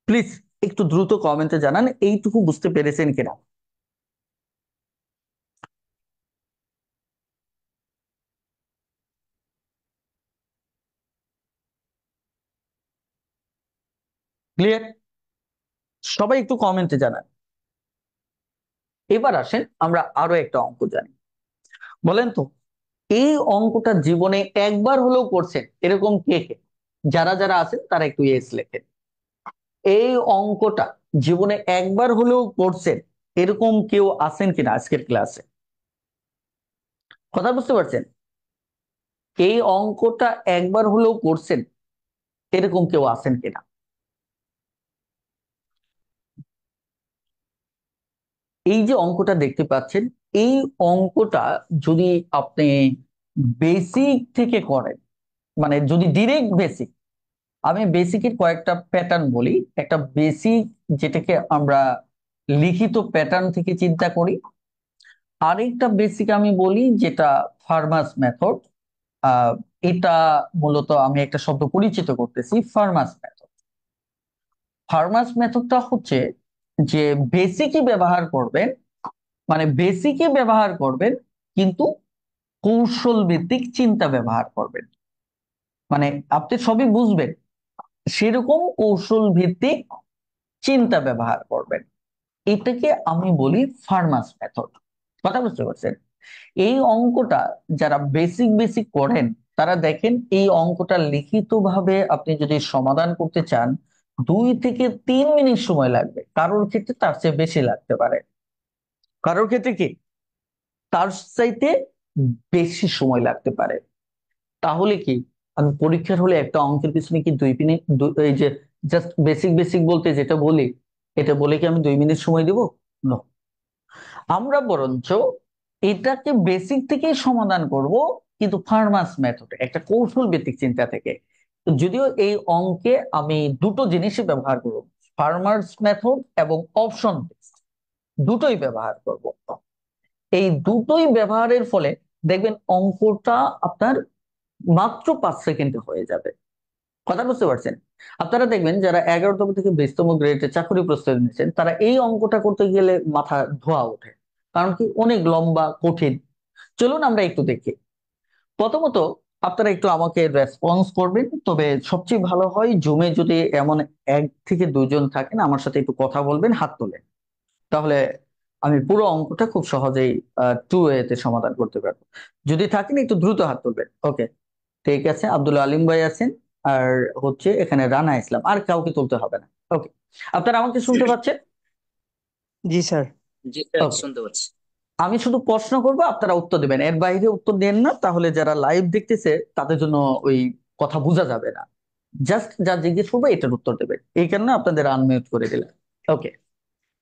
প্লিজ একটু দ্রুত কমেন্টে জানান এইটুকু বুঝতে পেরেছেন কিনা। ক্লিয়ার? সবাই একটু কমেন্টে জানান। এবার আসেন আমরা আরো একটা অঙ্ক জানি। বলেন তো, এই অঙ্কটা জীবনে একবার হলেও করছেন এরকম কে কে? যারা যারা আছেন তারা একটু ইয়েস লেখেন। এই অঙ্কটা জীবনে একবার হলেও করছেন এরকম কেউ আছেন কিনা আজকের ক্লাসে? কথা বুঝতে পারছেন? এই অঙ্কটা একবার হলেও করছেন এরকম কেউ আছেন কিনা? এই যে অঙ্কটা দেখতে পাচ্ছেন, এই অঙ্কটা যদি আপনি বেসিক থেকে করেন, মানে যদি ডিরেক্ট বেসিক, আমি বেসিকের কয়েকটা প্যাটার্ন বলি। একটা বেসিক, যেটাকে আমরা লিখিত প্যাটার্ন থেকে চিন্তা করি। আরেকটা বেসিক আমি বলি যেটা ফার্মাস মেথড। আহ এটা মূলত আমি একটা শব্দ পরিচিত করতেছি, ফার্মাস মেথড। ফার্মাস মেথডটা হচ্ছে যে বেসিকই ব্যবহার করবেন, মানে বেসিকই ব্যবহার করবেন, কিন্তু কৌশল ভিত্তিক চিন্তা ব্যবহার করবেন। মানে আপনি সবই বুঝবেন, সেরকম কৌশল ভিত্তিক চিন্তা ব্যবহার করবেন। এটাকে আমি বলি ফার্মাস মেথড। কথা বুঝতে পারছেন? এই অঙ্কটা যারা বেসিক বেসিক করেন তারা দেখেন, এই অঙ্কটা লিখিত ভাবে আপনি যদি সমাধান করতে চান 2 থেকে 3 মিনিট সময় লাগবে, কারোর ক্ষেত্রে তার চেয়ে বেশি লাগতে পারে। কারোর ক্ষেত্রে কি তার চাইতে বেশি সময় লাগতে পারে। তাহলে কি আমি পরীক্ষার হলে একটা অঙ্কের পিছনে কি 2 মিনিট, এই যে জাস্ট বেসিক বেসিক বলতে যেটা বলি, এটা বলে কি আমি 2 মিনিট সময় দিব? No। আমরা বরঞ্চ এটাকে বেসিক থেকেই সমাধান করব, কিন্তু ফার্মাস মেথডে, একটা কৌশল ভিত্তিক চিন্তা থেকে। তো যদিও এই অঙ্কে আমি দুটো জিনিসই ব্যবহার করব, ফার্মাস মেথড এবং অপশন টেস্ট, দুটোই ব্যবহার করব। এই দুটোই ব্যবহারের ফলে দেখবেন অঙ্কটা আপনার মাত্র 5 সেকেন্ডে হয়ে যাবে। কথা বুঝতে পারছেন? আপনারা দেখবেন যারা 11তম থেকে 20তম গ্রেডে চাকরি প্রস্তুতি নিচ্ছেন, তারা এই অঙ্কটা করতে গেলে মাথা ধোয়া ওঠে। কারণ কি, অনেক লম্বা, কঠিন। চলুন আমরা একটু দেখি। প্রথমত আপনারা একটু আমাকে রেসপন্স করবেন, তবে সবচেয়ে ভালো হয় জুমে যদি এমন 1 থেকে 2 জন থাকেন আমার সাথে একটু কথা বলবেন, হাত তোলেন। তাহলে আমি পুরো অঙ্কটা খুব সহজেই 2 ওয়েতে সমাধান করতে পারবো। যদি থাকেন একটু দ্রুত হাত তুলবেন। ওকে, ঠিক আছে। আব্দুল আলিম ভাই আছেন, আর হচ্ছে এখানে রানা ইসলাম, আর কাউকে তুলতে হবে না। ওকে, আপনারা আমাকে শুনতে পাচ্ছেন? জি স্যার। জি স্যার, ওকে, শুনতে পাচ্ছি। আমি শুধু প্রশ্ন করব, আপনারা উত্তর দিবেন, এর বাইরে উত্তর দেন না, তাহলে যারা লাইভ দেখতেছে তাদের জন্য ওই কথা বোঝা যাবে না। জাস্ট যা জিজ্ঞেস করবো এটার উত্তর দেবেন, এই কারণে আপনাদের আনমিউট করে দিলাম। ওকে,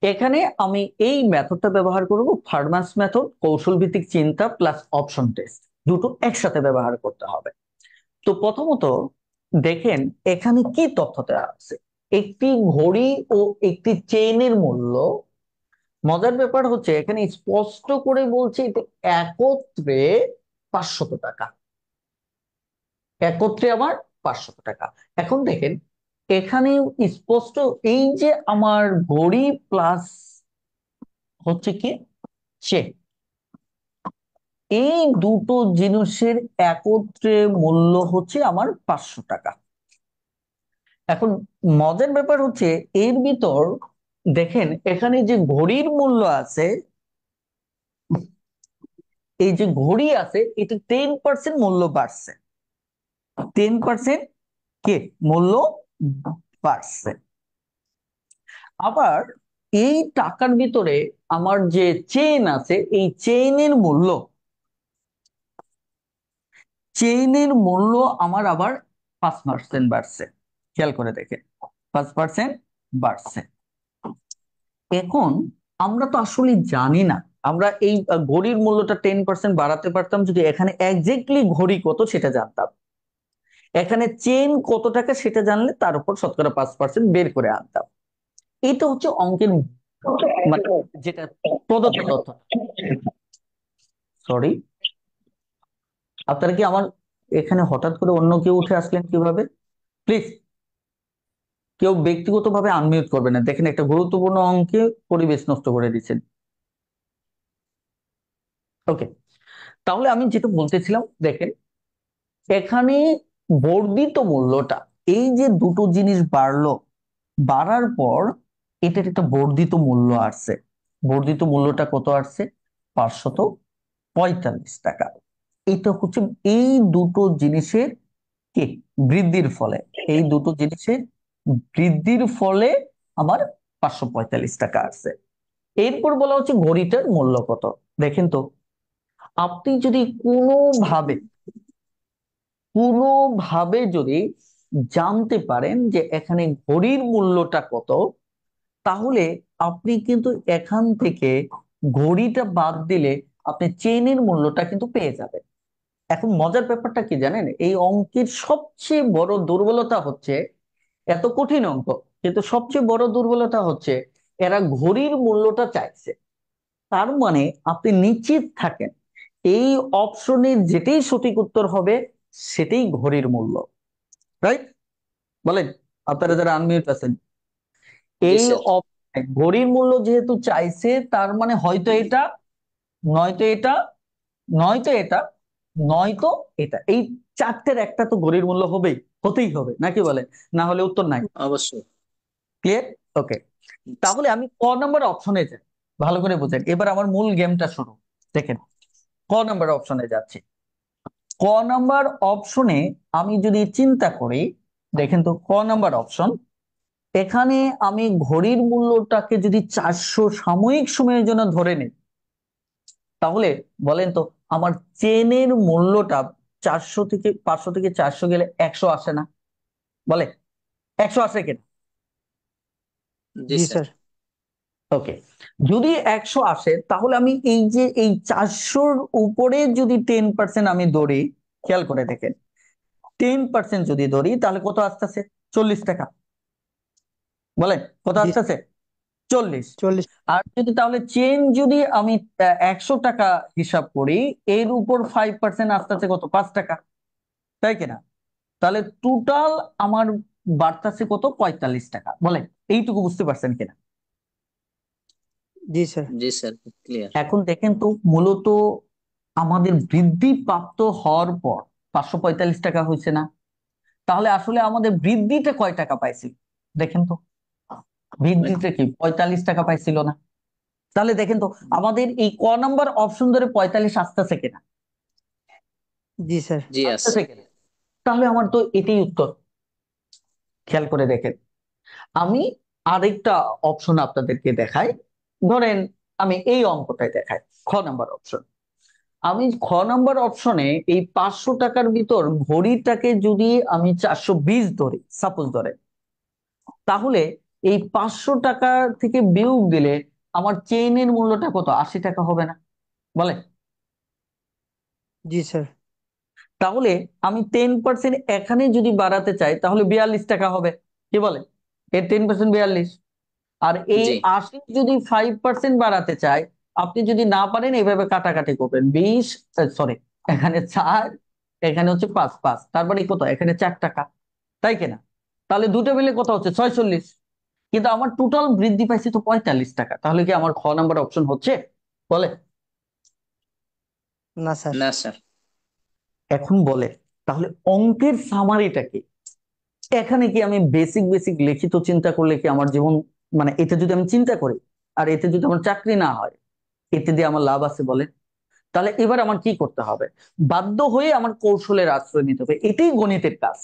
এখানে আমি এই মেথডটা ব্যবহার করব, ফার্মাস মেথড, কৌশল ভিত্তিক চিন্তা প্লাস অপশন টেস্ট, দুটো একসাথে ব্যবহার করতে হবে। তো প্রথমত দেখেন এখানে কি তথ্য দেওয়া আছে। একটি ঘড়ি ও একটি চেইনের মূল্য, মজার ব্যাপার হচ্ছে এখানে স্পষ্ট করে বলছে এটা একত্রে 500 টাকা। একত্রে আমার 500 টাকা। এখন দেখেন এখানে স্পষ্ট, এই যে আমার ঘড়ি প্লাস হচ্ছে কি চেন, এই দুটো জিনিসের একত্রে মূল্য হচ্ছে আমার 500 টাকা। এখন মজার ব্যাপার হচ্ছে এর ভিতর দেখেন এখানে যে ঘড়ির মূল্য আছে, এই যে ঘড়ি আছে এটা 10% মূল্য বাড়ছে। 10% কে মূল্য বাড়ছে। আবার এই টাকার ভিতরে আমার যে চেইন আছে, এই চেইনের মূল্য আমার আবার 5% বাড়ছে। খেয়াল করে দেখেন, 5% বাড়ছে। এখন আমরা তো আসলে জানি না, আমরা এই ঘড়ির মূল্যটা 10% বাড়াতে পারতাম যদি এখানে একজাক্টলি ঘড়ি কত সেটা জানতাম। এখানে চেন কত টাকা সেটা জানলে তার উপর শতকরা 5% বের করে আনতাম। এটা হচ্ছে অঙ্কের মানে যেটা প্রদত্ত তথ্য। সরি, আপনারা কি আমার এখানে হঠাৎ করে অন্য কেউ উঠে আসলেন কিভাবে? প্লিজ কেউ ব্যক্তিগতভাবে আনমিউট করবে না, দেখেন একটা গুরুত্বপূর্ণ অঙ্কে পরিবেশ নষ্ট করে দিচ্ছেন। ওকে, তাহলে আমি যেটা বলতেছিলাম, দেখেন এখানে বর্ধিত মূল্যটা, এই যে দুটো জিনিস বাড়লো, বাড়ার পর এটার একটা বর্ধিত মূল্য আসছে। বর্ধিত মূল্যটা কত আসছে? 545 টাকা। এটা হচ্ছে এই দুটো জিনিসের কি বৃদ্ধির ফলে, এই দুটো জিনিসের বৃদ্ধির ফলে আমার 545 টাকা আসছে। এরপর বলা হচ্ছে ঘড়িটার মূল্য কত। দেখেন তো, আপনি যদি কোনোভাবে যদি জানতে পারেন যে এখানে ঘড়ির মূল্যটা কত, তাহলে আপনি কিন্তু এখান থেকে ঘড়িটা বাদ দিলে আপনি চেইনের মূল্যটা কিন্তু পেয়ে যাবেন। এখন মজার ব্যাপারটা কি জানেন, এই অঙ্কের সবচেয়ে বড় দুর্বলতা হচ্ছে, এত কঠিন অঙ্ক কিন্তু সবচেয়ে বড় দুর্বলতা হচ্ছে এরা ঘড়ির মূল্যটা চাইছে। তার মানে আপনি নিশ্চিত থাকেন এই অপশনের যেটাই সঠিক উত্তর হবে সেটাই ঘড়ির মূল্য, রাইট? বলেন আপনারা যারা আনমিউট আছেন, জি এই স্যার। ঘড়ির মূল্য যেহেতু চাইছে, তার মানে হয়তো এটা, নয়তো এটা, নয়তো এটা, নয়তো এটা, এই চারটের একটা তো ঘড়ির মূল্য হবেই, হতেই হবে, নাকি বলেন? না হলে উত্তর নাই। অবশ্যই। ক্লিয়ার? ওকে, তাহলে আমি ক নাম্বার অপশনে যাই। ভালো করে বুঝেন, এবার আমার মূল গেমটা শুরু। দেখেন, ক নাম্বার অপশনে যাচ্ছি। ক নাম্বার অপশনে আমি যদি চিন্তা করি, দেখেন তো ক নাম্বার অপশন, এখানে আমি ঘড়ির মূল্যটাকে যদি 400 সাময়িক সময়ের জন্য ধরে নিই, তাহলে বলেন তো আমার চেনের মূল্যটা 400 থেকে 500 থেকে 400 গেলে 100 আসে না? বলে 100 আসে কিনা? জি জি স্যার। স্যার। ওকে, যদি 100 আসে তাহলে আমি এই যে এই 400-র উপরে যদি 10% আমি ধরি, খেয়াল করে দেখেন 10% যদি ধরি তাহলে কত আসতেছে? 40 টাকা। বলেন কত জি আসতেছে? 40। 40। আর যদি তাহলে চেন যদি আমি 100 টাকা হিসাব করি, এর উপর 5% আসতেছে কত? 5 টাকা, তাই কিনা? তাহলে টোটাল আমার বাড়তেছে কত? 45 টাকা। বলেন এইটুকু বুঝতে পারছেন কিনা? জি স্যার। জি স্যার, ক্লিয়ার। এখন দেখেন তো, মূলত আমাদের বৃদ্ধি প্রাপ্ত হওয়ার পর 545 টাকা হয়েছে না? তাহলে আসলে আমাদের বৃদ্ধিটা কয় টাকা পাইছিল? দেখেন তো, বৃদ্ধিটা কি 45 টাকা পাইছিল না? তাহলে দেখেন তো আমাদের এই ক নাম্বার অপশন ধরে 45 আসতেছে কিনা? জি স্যার। জি আছে। আসতেছে কিনা? তাহলে আমার তো এটাই উত্তর। খেয়াল করে দেখেন, আমি আরেকটা অপশন আপনাদেরকে দেখাই। ধরেন আমি এই অঙ্কটাই দেখাই, খ নাম্বার অপশন। আমি খ নাম্বার অপশনে এই 500 টাকার ভিতর ঘড়িটাকে যদি আমি 420 ধরি, সাপোজ ধরে, তাহলে এই 500 টাকা থেকে বিয়োগ দিলে আমার চেইনের মূল্যটা কত? 80 টাকা হবে না? বলে জি স্যার। তাহলে আমি 10% এখানে যদি বাড়াতে চাই তাহলে 42 টাকা হবে। কি বলে? এর 10% 42। আর এই জি 80 যদি 5% বাড়াতে চাই, আপনি যদি না পারেন এইভাবে কাটাকাটি করবেন, 20, সরি, এখানে 4, এখানে হচ্ছে 5 5, তারপরে কত? এখানে 4 টাকা, তাই কিনা? তাহলে দুটো মিলে কত হচ্ছে? 46। কিন্তু আমার টোটাল বৃদ্ধি পাইছে তো 45 টাকা। তাহলে কি আমার খ নাম্বার অপশন হচ্ছে? বলে না স্যার। না স্যার। এখন বলে, তাহলে অঙ্কের সামারিটা কি? এখানে কি আমি বেসিক বেসিক লিখিত চিন্তা করলে কি আমার জীবন, মানে এতে যদি আমি চিন্তা করি আর এতে যদি আমার চাকরি না হয়, এতে দিয়ে আমার লাভ আছে বলে? তাহলে এবার আমার কি করতে হবে? বাধ্য হয়ে আমার কৌশলের আশ্রয় নিতে হবে, এটাই গণিতের কাজ।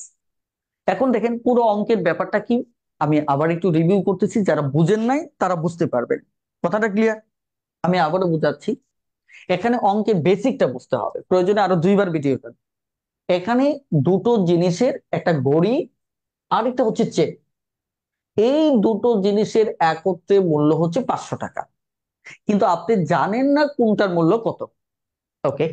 এখন দেখেন পুরো অঙ্কের ব্যাপারটা কি, আমি আবার একটু রিভিউ করতেছি, যারা বুঝেন নাই তারা বুঝতে পারবেন। কথাটা ক্লিয়ার? আমি আবারও বুঝাচ্ছি। এখানে অঙ্কের বেসিকটা বুঝতে হবে, প্রয়োজনে আরো 2বার ভিডিওটা। এখানে দুটো জিনিসের, একটা ঘড়ি আর একটা হচ্ছে চেক, এই দুটো জিনিসের একত্রে মূল্য হচ্ছে 500 টাকা। কিন্তু আপনি জানেন না কোনটার মূল্য কত। ওকে,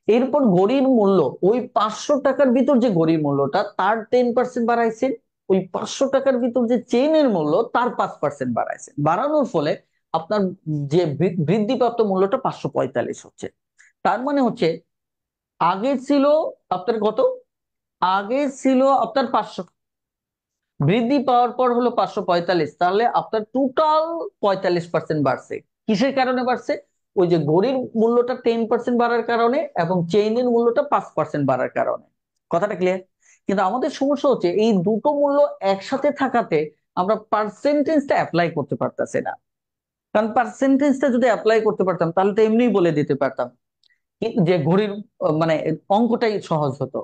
এরপর ঘড়ির মূল্য ওই 500 টাকার ভিতর যে ঘড়ির মূল্যটা তার 10% বাড়াইছেন, ওই 500 টাকার ভিতর যে চেইনের মূল্য তার 5% বাড়াইছেন, বাড়ানোর ফলে আপনার যে বৃদ্ধিপ্রাপ্ত মূল্যটা 545 হচ্ছে। তার মানে হচ্ছে আগে ছিল আপনার কত, আগে ছিল আপনার 500, বৃদ্ধি পাওয়ার পর হলো 545, তাহলে আপনার টোটাল 45% বাড়ছে। কিসের কারণে বাড়ছে? ওই যে ঘড়ির মূল্যটা 10% বাড়ার কারণে এবং চেইনের মূল্যটা 5% বাড়ার কারণে। কথাটা ক্লিয়ার? কিন্তু আমাদের সমস্যা হচ্ছে এই দুটো মূল্য একসাথে থাকাতে আমরা পার্সেন্টেজটা অ্যাপ্লাই করতে পারতেছি না। কারণ পার্সেন্টেজটা যদি অ্যাপ্লাই করতে পারতাম তাহলে তো এমনিই বলে দিতে পারতাম যে ঘড়ির মানে অঙ্কটাই সহজ হতো।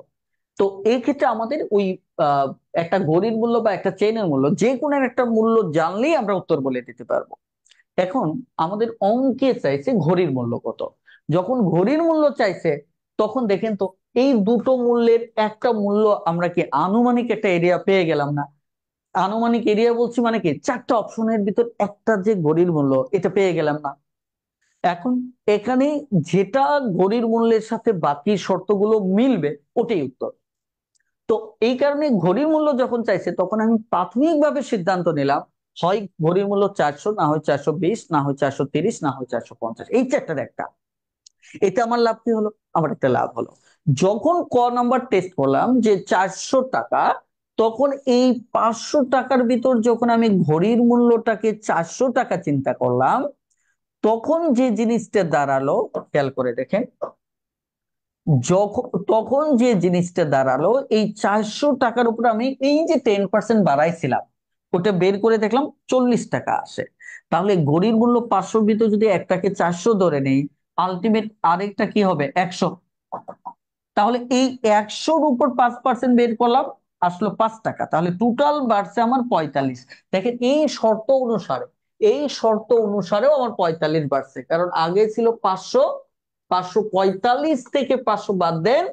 তো এই ক্ষেত্রে আমাদের ওই আহ, একটা ঘড়ির মূল্য বা একটা চেইনের মূল্য যে কোনো একটা মূল্য জানলেই আমরা উত্তর বলে দিতে পারবো। এখন আমাদের অঙ্কে চাইছে ঘড়ির মূল্য কত। যখন ঘড়ির মূল্য চাইছে তখন দেখেন তো এই দুটো মূল্যের একটা মূল্য আমরা কি আনুমানিক একটা এরিয়া পেয়ে গেলাম না? আনুমানিক এরিয়া বলছি মানে কি, চারটা অপশনের ভিতর একটা যে ঘড়ির মূল্য এটা পেয়ে গেলাম না? এখন এখানে যেটা ঘড়ির মূল্যের সাথে বাকি শর্তগুলো মিলবে ওটাই উত্তর। তো এই কারণে ঘড়ির মূল্য যখন চাইছে তখন আমি প্রাথমিকভাবে সিদ্ধান্ত নিলাম হয় ঘড়ির মূল্য 400, না হয় 420, না হয় 430, না হয় 450, এই চারটার একটা। এতে আমার লাভ কি হলো? আমার একটা লাভ হলো যখন ক নাম্বার টেস্ট করলাম যে 400 টাকা, তখন এই 500 টাকার ভিতর যখন আমি ঘড়ির মূল্যটাকে 400 টাকা চিন্তা করলাম, তখন যে জিনিসটা দাঁড়ালো, খেয়াল করে দেখেন, যখন তখন যে জিনিসটা দাঁড়ালো এই 400 টাকার উপর আমি এই যে 10% বাড়াইছিলাম ওটা বের করে দেখলাম 40 টাকা আসে। তাহলে ঘড়ির মূল্য 500 ভিতর যদি একটাকে 400 ধরে নেই, আলটিমেট আরেকটা কি হবে 100। তাহলে এই 100-র উপর 5% বের করলাম, আসলো 5 টাকা, তাহলে টোটাল বাড়ছে আমার 45। দেখেন এই শর্ত অনুসারে, এই শর্ত অনুসারেও আমার 45 বাড়ছে, কারণ আগে ছিল 500, 545 থেকে 500 বাদ দেন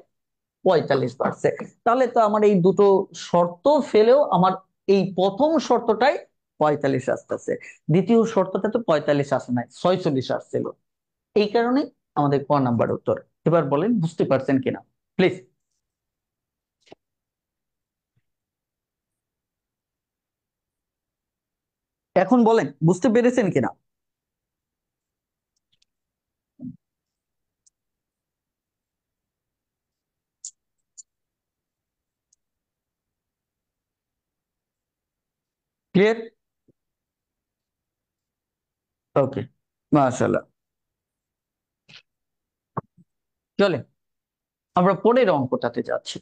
45 বাড়ছে। তাহলে তো আমার এই দুটো শর্ত ফেলেও আমার এই প্রথম শর্তটাই 45 আসতেছে, দ্বিতীয় শর্তটা তো 45 আসে নাই, 46 আসছিল। এই কারণে আমাদের ক নাম্বার উত্তর। এবার বলেন বুঝতে পারছেন কিনা প্লিজ। এখন বলেন বুঝতে পেরেছেন কিনা। ক্লিয়ার? ওকে, মাশাআল্লাহ। চলে আমরা পরের অঙ্কটাতে যাচ্ছি।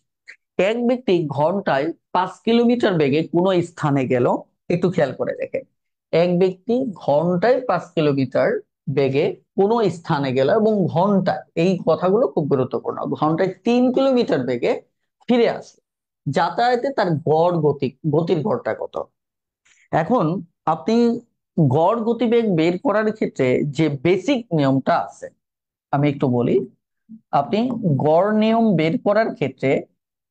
এক ব্যক্তি ঘন্টায় 5 কিলোমিটার বেগে কোনো স্থানে গেল। একটু খেয়াল করে দেখেন, এক ব্যক্তি ঘন্টায় 5 কিলোমিটার বেগে কোনো স্থানে গেল এবং ঘন্টায়, এই কথাগুলো খুব গুরুত্বপূর্ণ, ঘন্টায় 3 কিলোমিটার বেগে ফিরে আসলো। যাতায়াতে তার গড় গতির গড়টা কত? এখন আপনি গড় গতিবেগ বের করার ক্ষেত্রে যে বেসিক নিয়মটা আছে আমি একটু বলি। আপনি গড় নিয়ম বের করার ক্ষেত্রে,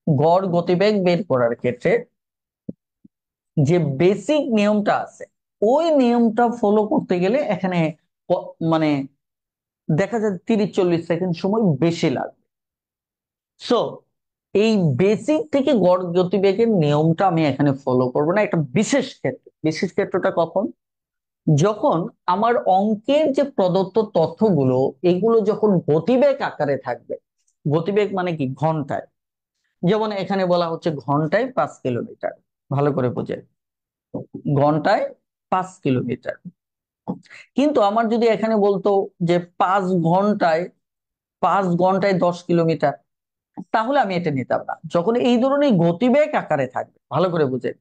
গড় গতিবেগ বের করার ক্ষেত্রে যে বেসিক নিয়মটা আছে ওই নিয়মটা ফলো করতে গেলে এখানে মানে দেখা যায় 30-40 সেকেন্ড সময় বেশি লাগবে। সো এই বেসিক থেকে গড় গতিবেগের নিয়মটা আমি এখানে ফলো করব না, একটা বিশেষ ক্ষেত্রে। বিশেষ ক্ষেত্রটা কখন? যখন আমার অঙ্কের যে প্রদত্ত তথ্যগুলো এগুলো যখন গতিবেগ আকারে থাকবে। গতিবেগ মানে কি? ঘন্টায়। যেমন এখানে বলা হচ্ছে ঘন্টায় 5 কিলোমিটার, ভালো করে বুঝে, ঘন্টায় 5 কিলোমিটার। কিন্তু আমার যদি এখানে বলতো যে 5 ঘন্টায়, 5 ঘন্টায় 10 কিলোমিটার, তাহলে আমি এটা নিতাম না। যখন এই ধরনের গতিবেগ আকারে থাকবে, ভালো করে বুঝে,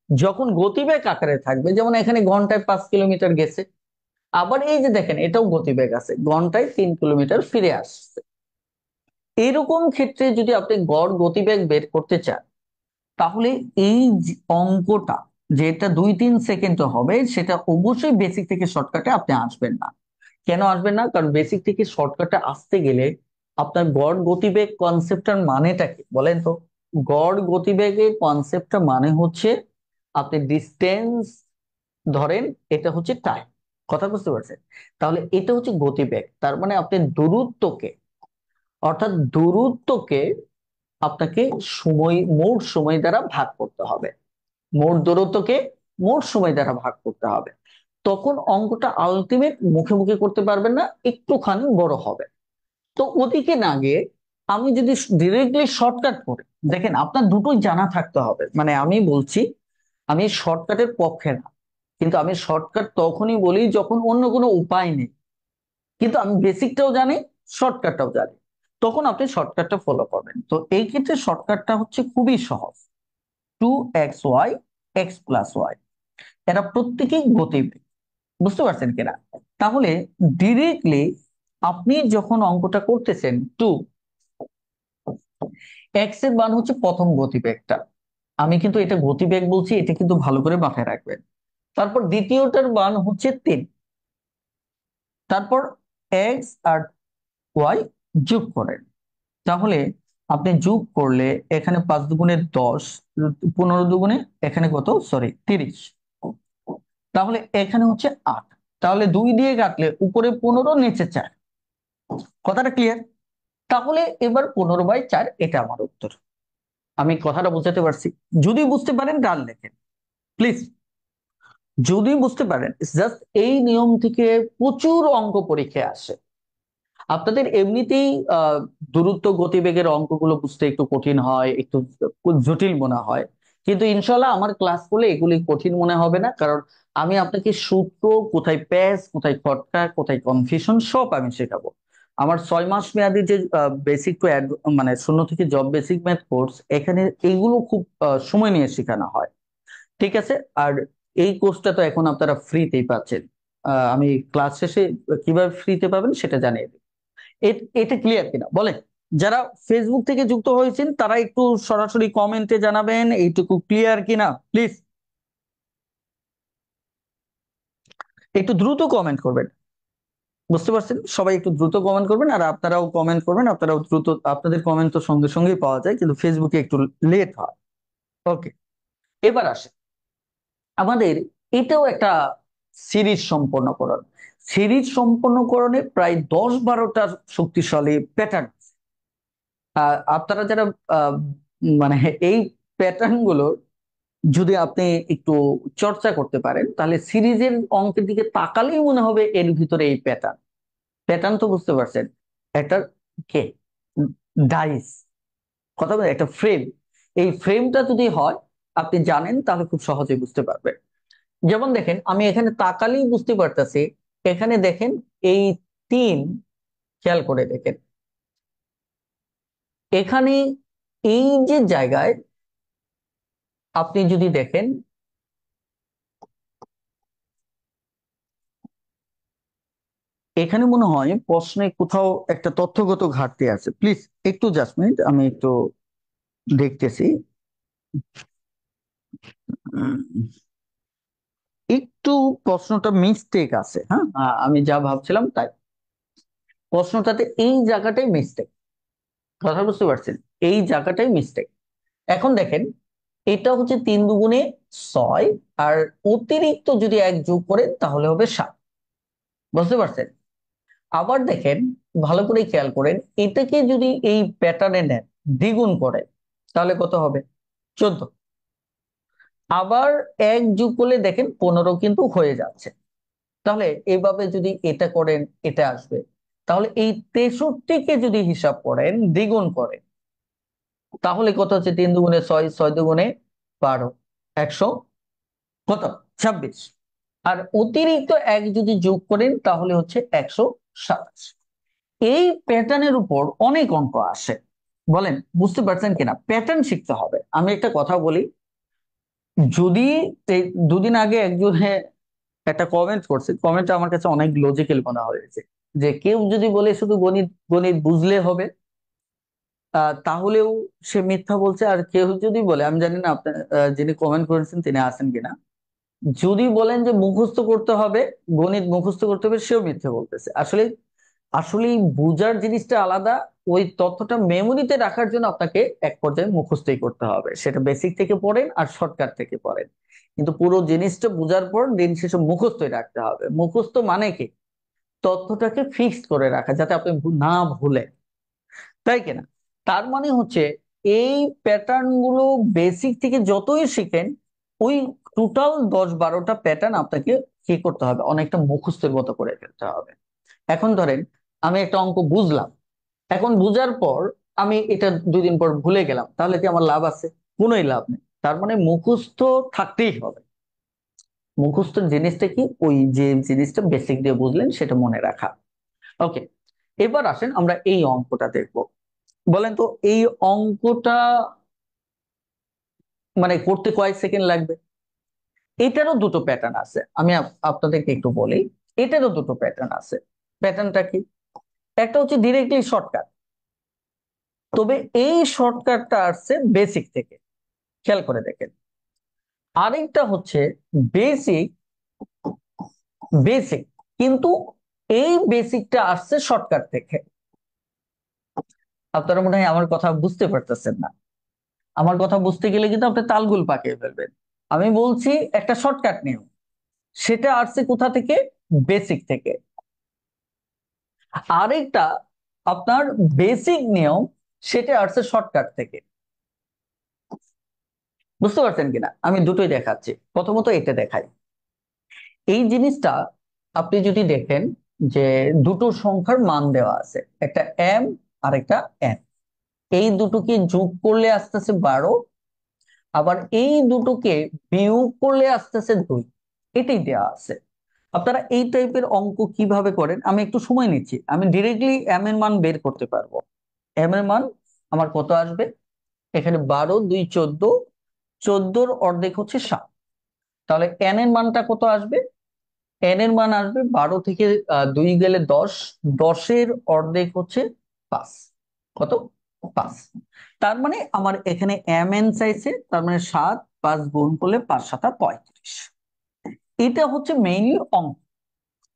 যখন গতিবেগ আকারে থাকবে, যেমন এখানে ঘন্টায় 5 কিলোমিটার গেছে, আবার এই যে দেখেন এটাও গতিবেগ আছে, ঘন্টায় 3 কিলোমিটার ফিরে আসছে। এরকম ক্ষেত্রে যদি আপনি গড় গতিবেগ বের করতে চান, তাহলে এই অঙ্কটা যেটা 2-3 সেকেন্ড হবে সেটা অবশ্যই বেসিক থেকে শর্টকাটে আপনি আসবেন না। কেন আসবেন না? কারণ বেসিক থেকে শর্টকাটে আসতে গেলে আপনার গড় গতিবেগ কনসেপ্টটার মানেটা কি বলেন তো? গড় গতিবেগের কনসেপ্টটা মানে হচ্ছে আপনি ডিস্টেন্স ধরেন, এটা হচ্ছে টাইম, কথা বুঝতে পারছেন? তাহলে এটা হচ্ছে গতিবেগ, তার মানে আপনি দূরত্বকে অর্থাৎ দূরত্বকে আপনাকে মোট সময় দ্বারা ভাগ করতে হবে। মোট দূরত্বকে মোট সময় দ্বারা ভাগ করতে হবে, তখন অঙ্কটা আলটিমেট মুখে মুখে করতে পারবেন না, একটুখানি বড় হবে। তো ওদিকে না গিয়ে আমি যদি ডিরেক্টলি শর্টকাট করি, দেখেন আপনার দুটোই জানা থাকতে হবে। মানে আমি বলছি আমি শর্টকাটের পক্ষে না, কিন্তু আমি শর্টকাট তখনই বলি যখন অন্য কোনো উপায় নেই, কিন্তু আমি বেসিকটাও জানি, শর্টকাটটাও জানি, তখন আপনি শর্টকাটটা ফলো করবেন। তো এই ক্ষেত্রে শর্টকাটটা হচ্ছে খুবই সহজ। 2xy x+y, এরা প্রত্যেকেই গতিবেগ। বুঝতে পারছেন কিনা? তাহলে ডিরেক্টলি আপনি যখন অঙ্কটা করতেছেন, এক্স এর মান হচ্ছে প্রথম গতিবেগটা, আমি কিন্তু এটা গতিবেগ বলছি, এটা কিন্তু ভালো করে মাথায় রাখবেন। তারপর দ্বিতীয়টার মান হচ্ছে 3, তারপর এক্স আর ওয়াই যোগ করেন। তাহলে আপনি যোগ করলে এখানে 5 দুগুণে 10, 15 দুগুণে এখানে কত, সরি 30, তাহলে এখানে হচ্ছে 8। তাহলে 2 দিয়ে কাটলে উপরে 15, নিচে 4। কথাটা ক্লিয়ার? তাহলে এবার 15/4 এটা আমার উত্তর। আমি কথাটা বুঝাতে পারছি? যদি বুঝতে পারেন ডান লেখেন প্লিজ। যদি বুঝতে পারেন, জাস্ট এই নিয়ম থেকে প্রচুর অঙ্ক পরীক্ষায় আসে। আপনাদের এমনিতেই দূরত্ব গতিবেগের অঙ্কগুলো বুঝতে একটু কঠিন হয়, একটু জটিল মনে হয়, কিন্তু ইনশাল্লাহ আমার ক্লাস করলে এগুলি কঠিন মনে হবে না, কারণ আমি আপনাকে সূত্র, কোথায় প্যাচ, কোথায় শর্টকাট, কোথায় কনফিউশন, সব আমি শেখাবো। আমার 6 মাস মেয়াদী যে বেসিক টু মানে শূন্য থেকে জব বেসিক ম্যাথ কোর্স, এখানে এইগুলো খুব সময় নিয়ে শেখানো হয়। ঠিক আছে? আর এই কোর্সটা তো এখন আপনারা ফ্রিতেই পাচ্ছেন। আমি ক্লাস শেষে কিভাবে ফ্রিতে পাবেন সেটা জানিয়ে দিই। এটা ক্লিয়ার কিনা বলেন? যারা ফেসবুক থেকে যুক্ত হয়েছেন তারা একটু সরাসরি কমেন্টে জানাবেন এইটুকু ক্লিয়ার কিনা প্লিজ। একটু দ্রুত কমেন্ট করবেন। বুঝতে পারছেন? সবাই একটু দ্রুত কমেন্ট করবেন, আর আপনারাও কমেন্ট করবেন, আপনারাও দ্রুত। আপনাদের কমেন্ট তো সঙ্গে সঙ্গেই পাওয়া যায়, কিন্তু ফেসবুকে একটু লেট হয়। ওকে, এবার আসে আমাদের এটাও একটা সিরিজ সম্পন্নকরণ। সিরিজ সম্পন্নকরণে প্রায় 10-12টা শক্তিশালী প্যাটার্ন। আপনারা যারা আহ, মানে এই প্যাটার্ন গুলো যদি আপনি একটু চর্চা করতে পারেন, তাহলে সিরিজের অঙ্কের দিকে তাকালেই মনে হবে এর ভিতরে এই প্যাটার্ন। প্যাটার্ন তো বুঝতে পারছেন? একটা কে ডাইস, কথা বলে একটা ফ্রেম। এই ফ্রেমটা যদি হয় আপনি জানেন, তাহলে খুব সহজেই বুঝতে পারবেন। যেমন দেখেন, আমি এখানে তাকালেই বুঝতে পারতেছি। এখানে দেখেন এই 3, খেয়াল করে দেখেন এখানে এই যে জায়গায় আপনি যদি দেখেন, এখানে মনে হয় প্রশ্নে কোথাও একটা তথ্যগত ঘাটতি আছে। প্লিজ একটু জাস্ট মিনিট, আমি একটু দেখতেছি। উম, একটু প্রশ্নটা মিস্টেক আছে। হ্যাঁ, আমি যা ভাবছিলাম তাই। প্রশ্নটাতে এই জায়গাটাই মিস্টেক। কথা বুঝতে পারছেন? এই জায়গাটাই মিস্টেক। এখন দেখেন, এটা হচ্ছে 3 দুগুণে 6, আর অতিরিক্ত যদি 1 যোগ করেন তাহলে হবে 7। বুঝতে পারছেন? আবার দেখেন, ভালো করে খেয়াল করেন, এটাকে যদি এই প্যাটার্নে নেন, দ্বিগুণ করে, তাহলে কত হবে? 14। আবার 1 যোগ করলে দেখেন 15 কিন্তু হয়ে যাচ্ছে। তাহলে এইভাবে যদি এটা করেন, এটা আসবে। তাহলে এই 63-কে যদি হিসাব করেন, দ্বিগুণ করেন, তাহলে কত হচ্ছে? 3 দুগুণে 6, 6 দুগুণে 12, 100 কত? 26। আর অতিরিক্ত 1 যদি যোগ করেন তাহলে হচ্ছে 127। এই প্যাটার্নের উপর অনেক অঙ্ক আসে। বলেন বুঝতে পারছেন কিনা? প্যাটার্ন শিখতে হবে। আমি একটা কথা বলি, যদি এই 2 দিন আগে একজনে একটা কমেন্ট করছে, কমেন্টটা আমার কাছে অনেক লজিক্যাল মনে হয়েছে, যে কেউ যদি বলে শুধু গণিত গণিত বুঝলে হবে, তাহলেও সে মিথ্যা বলছে। আর কেউ যদি বলে, আমি জানি না আপনার যিনি কমেন্ট করেছেন তিনি আছেন কিনা, যদি বলেন যে মুখস্থ করতে হবে, গণিত মুখস্থ করতে হবে, সেও মিথ্যে বলতেছে। আসলে আসলে বোঝার জিনিসটা আলাদা। ওই তথ্যটা মেমোরিতে রাখার জন্য আপনাকে এক পর্যায়ে মুখস্থই করতে হবে, সেটা বেসিক থেকে পড়েন আর শর্টকাট থেকে পড়েন, কিন্তু পুরো জিনিসটা বোঝার পর দিন শেষে মুখস্থই রাখতে হবে। মুখস্থ মানে কি? তথ্যটাকে ফিক্সড করে রাখা, যাতে আপনি না ভুলে। তাই কিনা? তার মানে হচ্ছে এই প্যাটার্ন গুলো বেসিক থেকে যতই শিখেন, ওই টোটাল 10-12টা প্যাটার্ন আপনাকে কি করতে হবে, অনেকটা মুখস্থের মতো করে ফেলতে হবে। এখন ধরেন আমি একটা অঙ্ক বুঝলাম, এখন বুঝার পর আমি এটা 2 দিন পর ভুলে গেলাম, তাহলে কি আমার লাভ আছে? কোনোই লাভ নেই। তার মানে মুখস্থ থাকতেই হবে। মুখস্থ জিনিসটা কি, ওই যে জিনিসটা বেসিক দিয়ে বুঝলেন সেটা মনে রাখা। ওকে, এবার আসেন আমরা এই অঙ্কটা দেখব। বলেন তো এই অঙ্কটা মানে করতে কয়েক সেকেন্ড লাগবে? এটারও দুটো প্যাটার্ন আছে, আমি আপনাদেরকে একটু বলি। এটারও দুটো প্যাটার্ন আছে। প্যাটার্নটা কি? একটা হচ্ছে ডিরেক্টলি শর্টকাট, তবে এই শর্টকাটটা আসছে বেসিক থেকে, খেয়াল করে দেখেন। আরেকটা হচ্ছে বেসিক, বেসিক কিন্তু এই বেসিকটা আসছে শর্টকাট থেকে। আপনারা মনে হয় আমার কথা বুঝতে পারতেছেন না। আমার কথা বুঝতে গেলে কিন্তু আপনি তালগুল পাকিয়ে ফেলবেন। আমি বলছি একটা শর্টকাট নিয়ম, সেটা আসছে কোথা থেকে? বেসিক থেকে। আরেকটা আপনার বেসিক নিয়ম, সেটা আসছে শর্টকাট থেকে। বুঝতে পারছেন কিনা? আমি দুটোই দেখাচ্ছি। প্রথমত এটা দেখাই। এই জিনিসটা আপনি যদি দেখেন যে দুটো সংখ্যার মান দেওয়া আছে, একটা এম আর একটা এন। এই দুটোকে যোগ করলে আসতেছে 12, আবার এই দুটোকে বিয়োগ করলে আসতেছে 2। এটাই দেওয়া আছে। আপনারা এই টাইপের অঙ্ক কিভাবে করেন, আমি একটু সময় নিচ্ছি, আমি ডিরেক্টলি এম এর মান বের করতে পারবো। এম এর মান আমার কত আসবে? এখানে 12 2 14, 14-র অর্ধেক হচ্ছে 7। তাহলে এন এর মানটা কত আসবে? এন এর মান আসবে 12 থেকে 2 গেলে 10, 10-এর অর্ধেক হচ্ছে 5। কত? 5। তার মানে আমার এখানে এম এন চাইছে, তার মানে 7, 5 গুণ করলে 5 7 35। এটা হচ্ছে মেইনলি অঙ্ক।